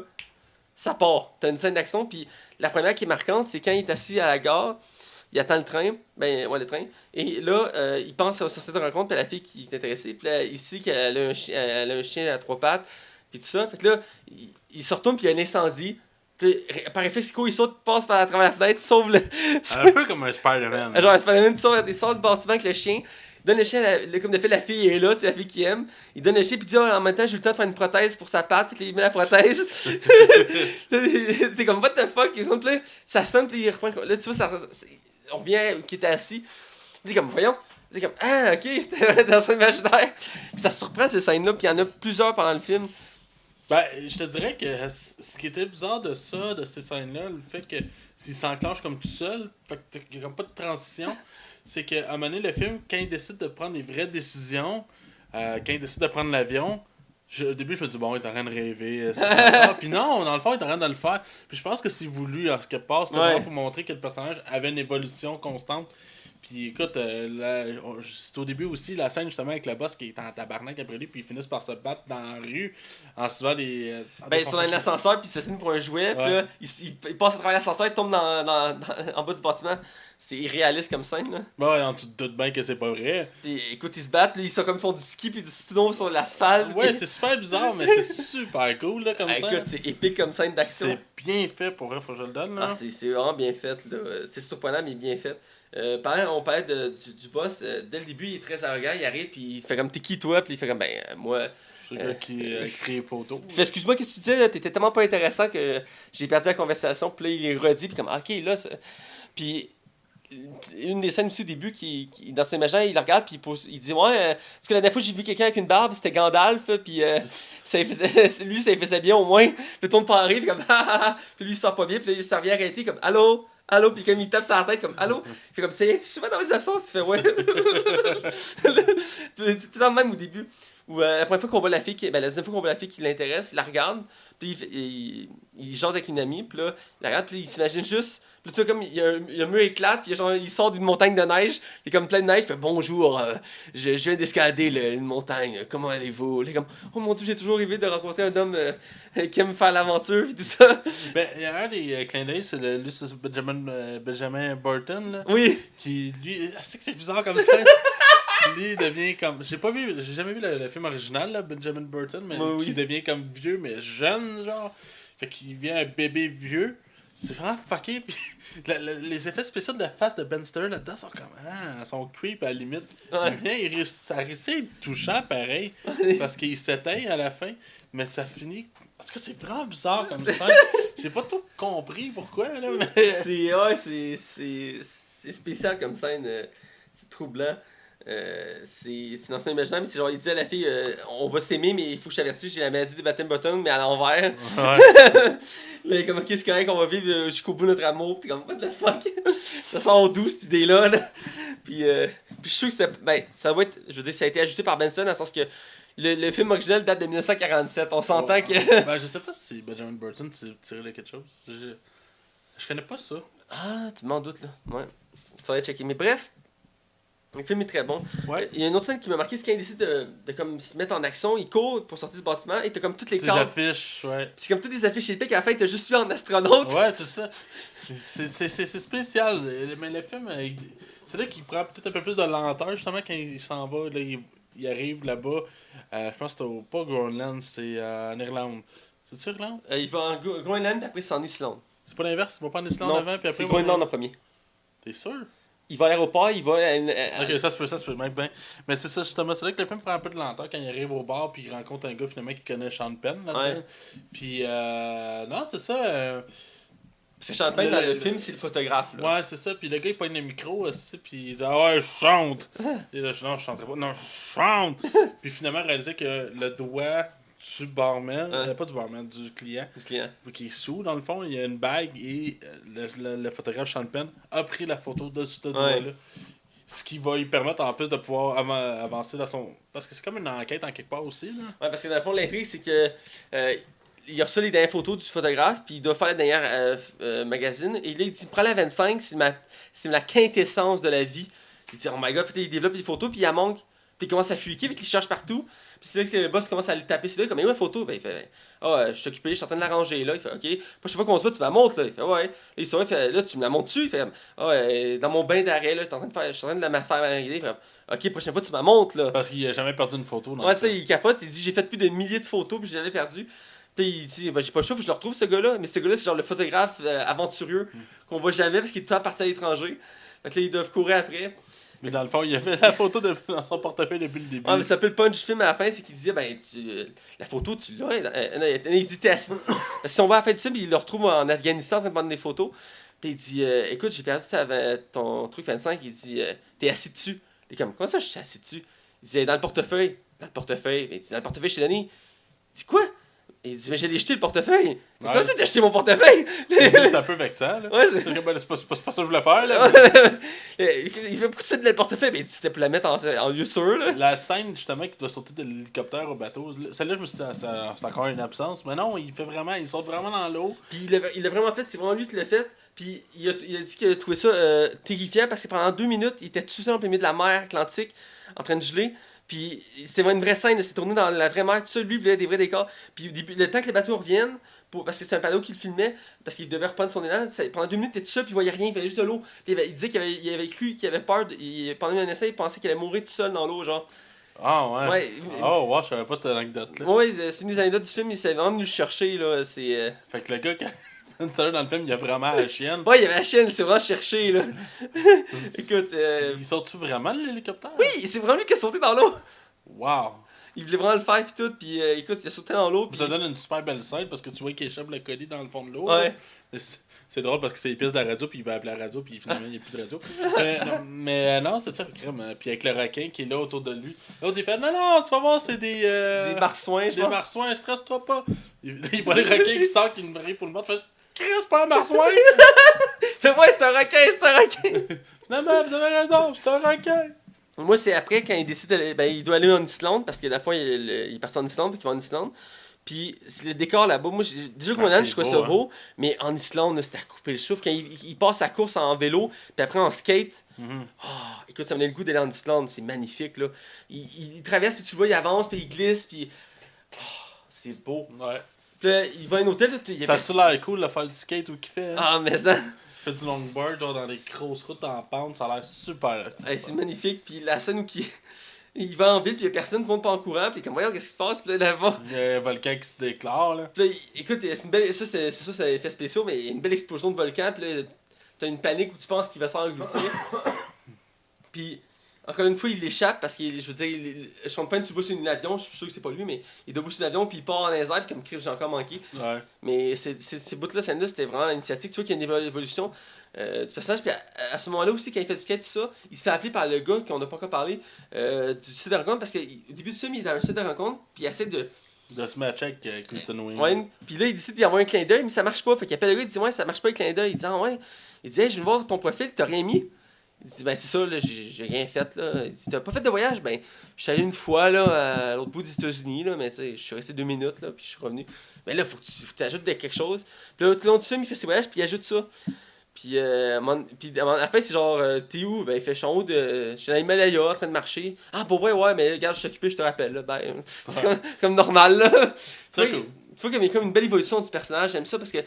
ça part. T'as une scène d'action, puis la première qui est marquante, c'est quand il est assis à la gare, il attend le train, le train, et là, il pense sur cette rencontre, puis la fille qui est intéressée, puis là, il sait qu'elle a un chien à trois pattes, puis tout ça, fait que là, il se retourne, puis il y a un incendie, puis par effet, il saute, passe par travers la fenêtre, sauve le... Un peu comme un Spider-Man. Genre un Spider-Man, il sort du bâtiment avec le chien, il donne le chien, comme de fait, la fille est là, tu sais, la fille qui aime. Il donne le chien, puis il dit, en même temps, j'ai eu le temps de faire une prothèse pour sa patte, puis il met la prothèse. T'es comme, what the fuck? Puis là, ça sonne, puis il reprend. Là, tu vois, on revient qui était assis. Puis comme, voyons. T'es comme, ah, ok, c'était dans son imaginaire. Puis ça surprend ces scènes-là, puis il y en a plusieurs pendant le film. Ben, je te dirais que ce qui était bizarre de ces scènes-là, le fait que s'il s'enclenche comme tout seul, fait que il n'y a comme pas de transition, c'est qu'à un moment donné, le film, quand il décide de prendre les vraies décisions, quand il décide de prendre l'avion, au début, je me dis, bon, il est en train de rêver. Puis non, dans le fond, il est en train de le faire. Puis je pense que c'est voulu, en ce qui passe, c'était vraiment pour montrer que le personnage avait une évolution constante. Puis écoute, c'est au début aussi la scène justement avec le boss qui est en tabarnak après lui, puis ils finissent par se battre dans la rue en suivant des. Ils sont dans un ascenseur, puis ils s'assignent pour un jouet, puis là, ils passent à travers l'ascenseur, ils tombent en bas du bâtiment. C'est irréaliste comme scène, là. Ouais, tu te doutes bien que c'est pas vrai. Puis écoute, ils se battent, puis ils sont comme ils font du ski, puis du snow sur l'asphalte. Ouais, c'est super bizarre, mais c'est super cool, là, comme ça. Écoute, c'est épique comme scène d'action. C'est bien fait, pour vrai, faut que je le donne, là. Ah, c'est vraiment bien fait, là. C'est surprenant, mais bien fait. On parlait du boss. Dès le début, il est très arrogant. Il arrive, puis il se fait comme, t'es qui toi? Puis il fait comme, moi. C'est le gars qui crée les photos. Puis excuse-moi, qu'est-ce que tu disais, là? T'étais tellement pas intéressant que j'ai perdu la conversation. Puis là, il est redit, puis comme, ok, là. Puis une des scènes aussi au début, dans son imaginaire, il le regarde, puis il dit, ouais, parce que la dernière fois, j'ai vu quelqu'un avec une barbe, c'était Gandalf, puis ça lui, ça lui faisait bien au moins. Puis tout le monde part arrive, comme, puis lui, il sort pas bien, puis là, il s'en revient arrêter, comme, allô? Allô, puis comme il tape sur la tête, comme allô, il fait comme c'est souvent dans mes absences, il fait ouais. C'est tout le même au début. Ou la première fois qu'on voit la fille, la deuxième fois qu'on voit la fille qui l'intéresse, il la regarde, puis il jase avec une amie, puis là, il la regarde, puis il s'imagine juste, Puis tu vois, comme, il y a un mur éclate, puis genre, il sort d'une montagne de neige, il est comme plein de neige, il fait bonjour, je viens d'escalader une montagne, comment allez-vous? Il est comme, oh mon dieu, j'ai toujours rêvé de rencontrer un homme qui aime faire l'aventure, puis tout ça. Ben, il y a un des clins d'œil, c'est lui, c'est Benjamin Burton, là. Oui. Qui, lui, c'est bizarre comme ça. Lui, il devient comme. J'ai jamais vu le film original, là, Benjamin Burton, mais oui. qui devient comme vieux, mais jeune, genre. Fait qu'il devient un bébé vieux. C'est vraiment fucké. Puis les effets spéciaux de la face de Ben Stiller là-dedans sont comme. Ah, sont creep à la limite. Ouais. Mais il réussit à être touchant pareil. Parce qu'il s'éteint à la fin. Mais ça finit. En tout cas, c'est vraiment bizarre comme ça. J'ai pas tout compris pourquoi, là. Mais... c'est spécial comme scène. C'est troublant. C'est dans son imaginaire, mais c'est genre, il dit à la fille on va s'aimer, mais il faut que je t'avertisse, j'ai la maladie des baptêmes bottom, mais à l'envers. Ouais. Là, comme, ok, c'est correct, on va vivre jusqu'au bout de notre amour. Puis, comme, what the fuck? Ça sort d'où cette idée-là? Là? Puis je suis sûr que ça va être. Je veux dire, ça a été ajouté par Benson, dans le sens que le film original date de 1947. On s'entend que. Ben, je sais pas si Benjamin Burton tiré de quelque chose. Je connais pas ça. Ah, tu m'en doutes, là. Ouais. Faudrait checker. Mais bref. Le film est très bon. Ouais. Il y a une autre scène qui m'a marqué, c'est quand il décide de comme se mettre en action, il court pour sortir du bâtiment et t'as comme toutes les Les cadres. affiches, ouais. C'est comme toutes les affiches épiques, à la fin t'as juste lui en astronaute. Ouais, c'est ça. C'est spécial. Mais le film, c'est là qu'il prend peut-être un peu plus de lenteur, justement, quand il s'en va. Là, il arrive là-bas. Je pense que c'était pas Groenland, c'est en Irlande. C'est-tu Irlande? Il va en Groenland, puis après c'est en Islande. C'est pas l'inverse, il va pas en Islande Non, avant, puis après. c'est Groenland en premier. T'es sûr? Il va à l'aéroport, il va Ok, ça se peut même bien. Mais c'est ça, justement, c'est là que le film prend un peu de lenteur quand il arrive au bar, puis il rencontre un gars finalement qui connaît Sean Penn là-dedans. Ouais. Puis, non, c'est ça. Parce que Sean Penn, dans le film, c'est le photographe. Là. Ouais, c'est ça. Puis le gars, il pogne le micro, puis il dit ah ouais, je chante. Et là, non, je chanterai pas. Non, je chante. Puis finalement, réaliser que le doigt du barman, pas du barman, du client, qui est sous, dans le fond, il y a une bague et le photographe Sean Penn a pris la photo de ce doigt-là. Ce qui va lui permettre en plus de pouvoir avancer dans son. Parce que c'est comme une enquête en quelque part aussi. Là. Ouais, parce que dans le fond, l'intrigue, c'est que. Il reçoit les dernières photos du photographe, puis il doit faire la dernière magazine. Et là, il dit prends la 25, c'est la quintessence de la vie. Il dit oh my god, il développe des photos, puis il en manque. Puis il commence à fuiquer, puis il cherche partout. Puis c'est là que le boss commence à le taper. C'est là, comme, où la photo? Ben, il fait, je suis occupé, je suis en train de la ranger. Là, il fait, ok. Prochaine fois qu'on se voit, tu me la montres. Là. Il fait, ouais. Là, il fait, là, tu me la montres-tu? Il fait, dans mon bain d'arrêt, là, je suis en train de la faire marier. Il fait, ok, prochaine fois, tu me la montres. Là. Parce qu'il a jamais perdu une photo. Ouais, ça, il capote. Il dit, j'ai fait plus de milliers de photos, puis je l'avais perdu. Puis il dit, j'ai pas le choix, faut que je le retrouve, ce gars-là. Mais ce gars-là, c'est genre le photographe aventurieux qu'on voit jamais parce qu'il est tout le temps parti à l'étranger. Fait que là, ils doivent courir après. Mais dans le fond, il a fait la photo dans son portefeuille depuis le début. Ah, mais ça peut le punch du film à la fin, c'est qu'il disait, la photo, tu l'as. Il dit, t'es assis. Parce que si on va à la fin du film, il le retrouve en Afghanistan en train de prendre des photos. Puis il dit, écoute, j'ai perdu ton truc 25. Il dit, t'es assis dessus. Il est comme, comment ça, je suis assis dessus? Il dit, dans le portefeuille. Dans le portefeuille. Il dit, dans le portefeuille, je t'ai donné. Il dit, quoi? Il dit, mais j'allais jeter le portefeuille. Ouais. Comment ça, t'as jeté mon portefeuille? C'est un peu vexant, là. Ouais, c'est pas ça que je voulais faire, là. Il fait, pourquoi tu sais de le portefeuille? Mais il dit, c'était pour la mettre en lieu sûr, là. La scène, justement, qui doit sauter de l'hélicoptère au bateau, celle-là, je me suis dit, c'est encore une absence. Mais non, il saute vraiment dans l'eau. Puis il l'a vraiment fait, c'est vraiment lui qui l'a fait. Puis il a dit qu'il a trouvé ça terrifiant parce que pendant 2 minutes, il était tout seul en plein milieu de la mer Atlantique, en train de geler. Puis c'est une vraie scène, c'est tourné dans la vraie mer, tout ça, lui il voulait des vrais décors. Puis le temps que les bateaux reviennent, parce que c'est un paddle qui le filmait, parce qu'il devait reprendre son élan, pendant 2 minutes il était tout seul, puis il voyait rien, il fallait juste de l'eau. Puis il disait qu'il avait cru, qu'il avait peur, pendant un essai, il pensait qu'il allait mourir tout seul dans l'eau, genre. Ah ouais. Ouais. Oh ouais, je savais pas cette anecdote-là. Ouais, c'est une des anecdotes du film, il s'est vraiment venu le chercher, là. Fait que le gars, quand dans le film, il y a vraiment la chienne. Ouais, il y avait la chienne, il s'est vraiment cherché, là. Écoute. Il saute-tu vraiment de l'hélicoptère? Oui, c'est vraiment lui qui a sauté dans l'eau. Wow! Il voulait vraiment le faire pis tout, pis écoute, il a sauté dans l'eau. Pis... Ça donne une super belle scène parce que tu vois qu'il échappe le colis dans le fond de l'eau. Ouais. C'est drôle parce que c'est les pistes de la radio, puis il va appeler la radio, puis finalement il n'y a plus de radio. mais non, c'est ça, crème. Puis avec le requin qui est là autour de lui. L'autre il fait non, tu vas voir, c'est des marsouins, des marsouins, stresse-toi pas. Il voit le requin qui sort, qui me rit pour le monde. Fait Chris, pas un marsouin! Fait ouais, c'est un requin! Non, mais vous avez raison, c'est un requin! Moi, c'est après quand il décide il doit aller en Islande parce que la fois il est parti en Islande, puis il va en Islande. Puis le décor là-bas, moi, déjà Groenland, je trouvais ça beau, beau, mais en Islande, c'était à couper le souffle. Quand il passe sa course en vélo, puis après en skate, écoute, ça me donne le goût d'aller en Islande, c'est magnifique, là. Il traverse, puis tu le vois, il avance, puis il glisse, puis... c'est beau. Ouais. Puis là, il va à un hôtel, là, Ça a-tu l'air cool de faire du skate ou qu'il fait? Hein? Ah, mais ça... Il fait du longboard, genre dans des grosses routes en pente, ça a l'air super. Hey, c'est magnifique, puis la scène où il va en ville, puis il y a personne, tout le monde pas en courant, puis comme, voyons, qu'est-ce qui se passe, puis là, là-bas... Il y a un volcan qui se déclare, là. Puis là, écoute, c'est une belle... Ça, c'est effet spéciaux, mais il y a une belle explosion de volcan, puis là, t'as une panique où tu penses qu'il va s'engloutir. Puis, encore une fois, il l'échappe parce que, je veux dire, Champagne, tu vois sur un avion, je suis sûr que c'est pas lui, mais il est debout sur un avion, puis il part en les airs, puis comme Chris, j'ai encore manqué. Ouais. Mais ces bouts-là, scène-là, c'était vraiment initiatique. Tu vois qu'il y a une évolution du personnage. Puis à ce moment-là aussi, quand il fait du skate, tout ça, il se fait appeler par le gars qu'on n'a pas encore parlé du site de rencontre, parce qu'au début du film, il est dans un site de rencontre, puis il essaie de se matcher avec Kristen Wiig. Ouais, puis là, il décide d'y avoir un clin d'œil, mais ça marche pas. Fait qu'il appelle le gars, il dit, ouais, ça marche pas le clin d'œil. Il dit, ah ouais. Il dit, hey, je viens de voir ton profil, t'as rien mis. Il dit, ben c'est ça, là, j'ai rien fait, là. Il dit, t'as pas fait de voyage? Ben, je suis allé une fois, là, à l'autre bout des États-Unis, là, mais tu sais, je suis resté 2 minutes, là, puis je suis revenu. Mais là, faut que tu ajoutes quelque chose. Puis là, tout le long du film, il fait ses voyages, puis il ajoute ça. Puis, à la fin, c'est genre, t'es où? Ben, il fait, je suis en haut de. Je suis dans l'Himalaya, en train de marcher. Ah, pour vrai, ouais, mais regarde, je suis occupé, je te rappelle, là. Ben, c'est comme normal, là. C'est cool. Tu vois qu'il y a comme une belle évolution du personnage, j'aime ça parce que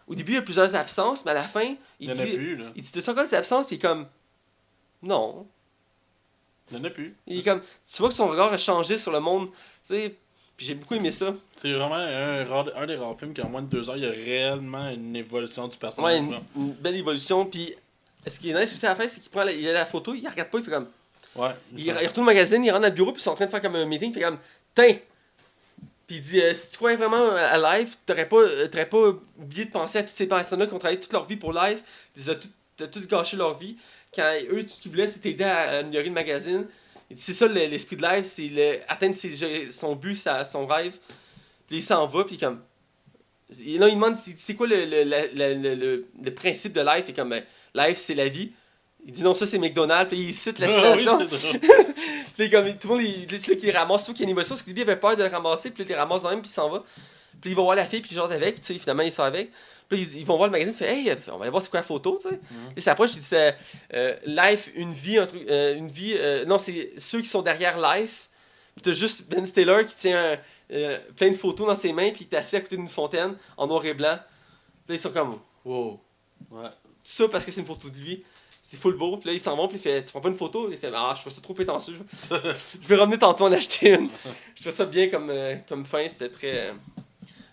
au début il y a plusieurs absences, mais à la fin, Il y en a plus, là. il dit t'as encore des absences, puis il est comme non. Il y en a plus. Il est comme tu vois que son regard a changé sur le monde, tu sais, puis j'ai beaucoup aimé ça. C'est vraiment un des rares films qui en moins de 2 heures, il y a réellement une évolution du personnage. Ouais, une belle évolution, puis ce qui est nice aussi à la fin, c'est qu'il prend il a la photo, il regarde pas, il fait comme Ouais. il retourne au magazine, il rentre dans le bureau, puis ils sont en train de faire comme un meeting, il fait comme tiens. Puis il dit, si tu croyais vraiment à Live, t'aurais pas oublié de penser à toutes ces personnes-là qui ont travaillé toute leur vie pour Live. T'as tout gâché leur vie. Quand eux, tout ce qu'ils voulaient, c'était t'aider à améliorer le magazine. Il dit, c'est ça l'esprit de Live, c'est atteindre son but, son rêve. Puis il s'en va, puis comme... Et là, il demande, c'est quoi le principe de Live? Et comme, ben, Live, c'est la vie. Il dit, non, ça, c'est McDonald's. Puis il cite la citation. Oui, Puis comme tout le monde, c'est là qu'il ramasse, tout qu'il y a une émotion, parce que lui, il avait peur de le ramasser, puis il les ramasse dans même, puis il s'en va. Puis il va voir la fille, puis il jase avec, puis tu sais, finalement, il sort avec. Puis ils vont voir le magazine, il fait, hey, on va aller voir c'est quoi la photo, tu sais. Il s'approche, puis il dit, c'est Life, une vie, un truc, non, c'est ceux qui sont derrière Life. Puis t'as juste Ben Stiller qui tient plein de photos dans ses mains, puis il est assis à côté d'une fontaine, en noir et blanc. Puis là, ils sont comme, wow. Ouais. Tout ça parce que c'est une photo de lui. C'est full beau. Puis là, il s'en va, puis il fait, tu prends pas une photo? Il fait, ah, je trouve ça trop prétentieux. Je vais ramener tantôt en acheter une. Je trouve ça bien comme fin. C'était très.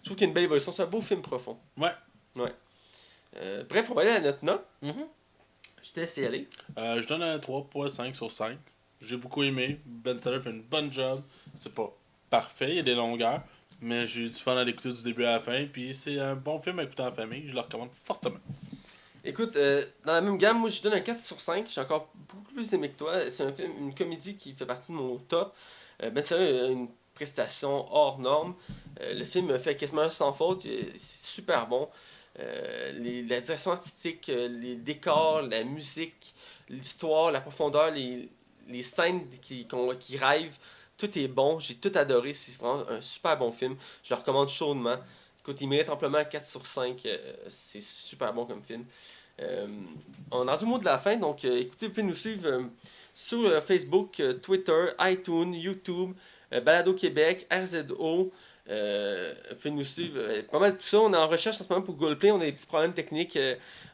Je trouve qu'il y a une belle évolution. C'est un beau film profond. Ouais. Ouais. Bref, on va aller à notre note. Mm-hmm. Je te laisse y aller. Je donne un 3.5 sur 5. J'ai beaucoup aimé. Ben Stiller fait une bonne job. C'est pas parfait, il y a des longueurs. Mais j'ai eu du fun à l'écouter du début à la fin. Puis c'est un bon film à écouter en famille. Je le recommande fortement. Écoute, dans la même gamme, moi je donne un 4 sur 5. J'ai encore beaucoup plus aimé que toi. C'est un film, une comédie qui fait partie de mon top. Ben Stiller a une prestation hors norme. Le film fait quasiment sans faute. C'est super bon. La direction artistique, les décors, la musique, l'histoire, la profondeur, les scènes qui rêvent, tout est bon. J'ai tout adoré. C'est vraiment un super bon film. Je le recommande chaudement. Écoute, il mérite amplement 4 sur 5. C'est super bon comme film. On est rendu au mot de la fin, donc écoutez, vous pouvez nous suivre sur Facebook, Twitter, iTunes, YouTube, Balado Québec, RZO. Vous pouvez nous suivre. Pas mal de tout ça. On est en recherche en ce moment pour Google Play. On a des petits problèmes techniques.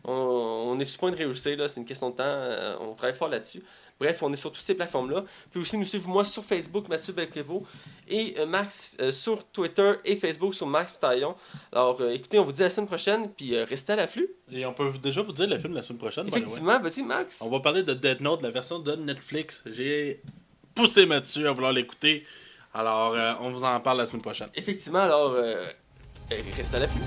On est sur le point de réussir. Là. C'est une question de temps. On travaille fort là-dessus. Bref, on est sur toutes ces plateformes-là. Vous pouvez aussi nous suivre moi sur Facebook, Mathieu Belclevo, et Max sur Twitter et Facebook sur Max Taillon. Alors écoutez, on vous dit à la semaine prochaine, puis restez à l'afflux. Et on peut déjà vous dire le film la semaine prochaine. Effectivement, vas-y Max. On va parler de Death Note, la version de Netflix. J'ai poussé Mathieu à vouloir l'écouter. Alors, on vous en parle la semaine prochaine. Effectivement, alors restez à l'afflux.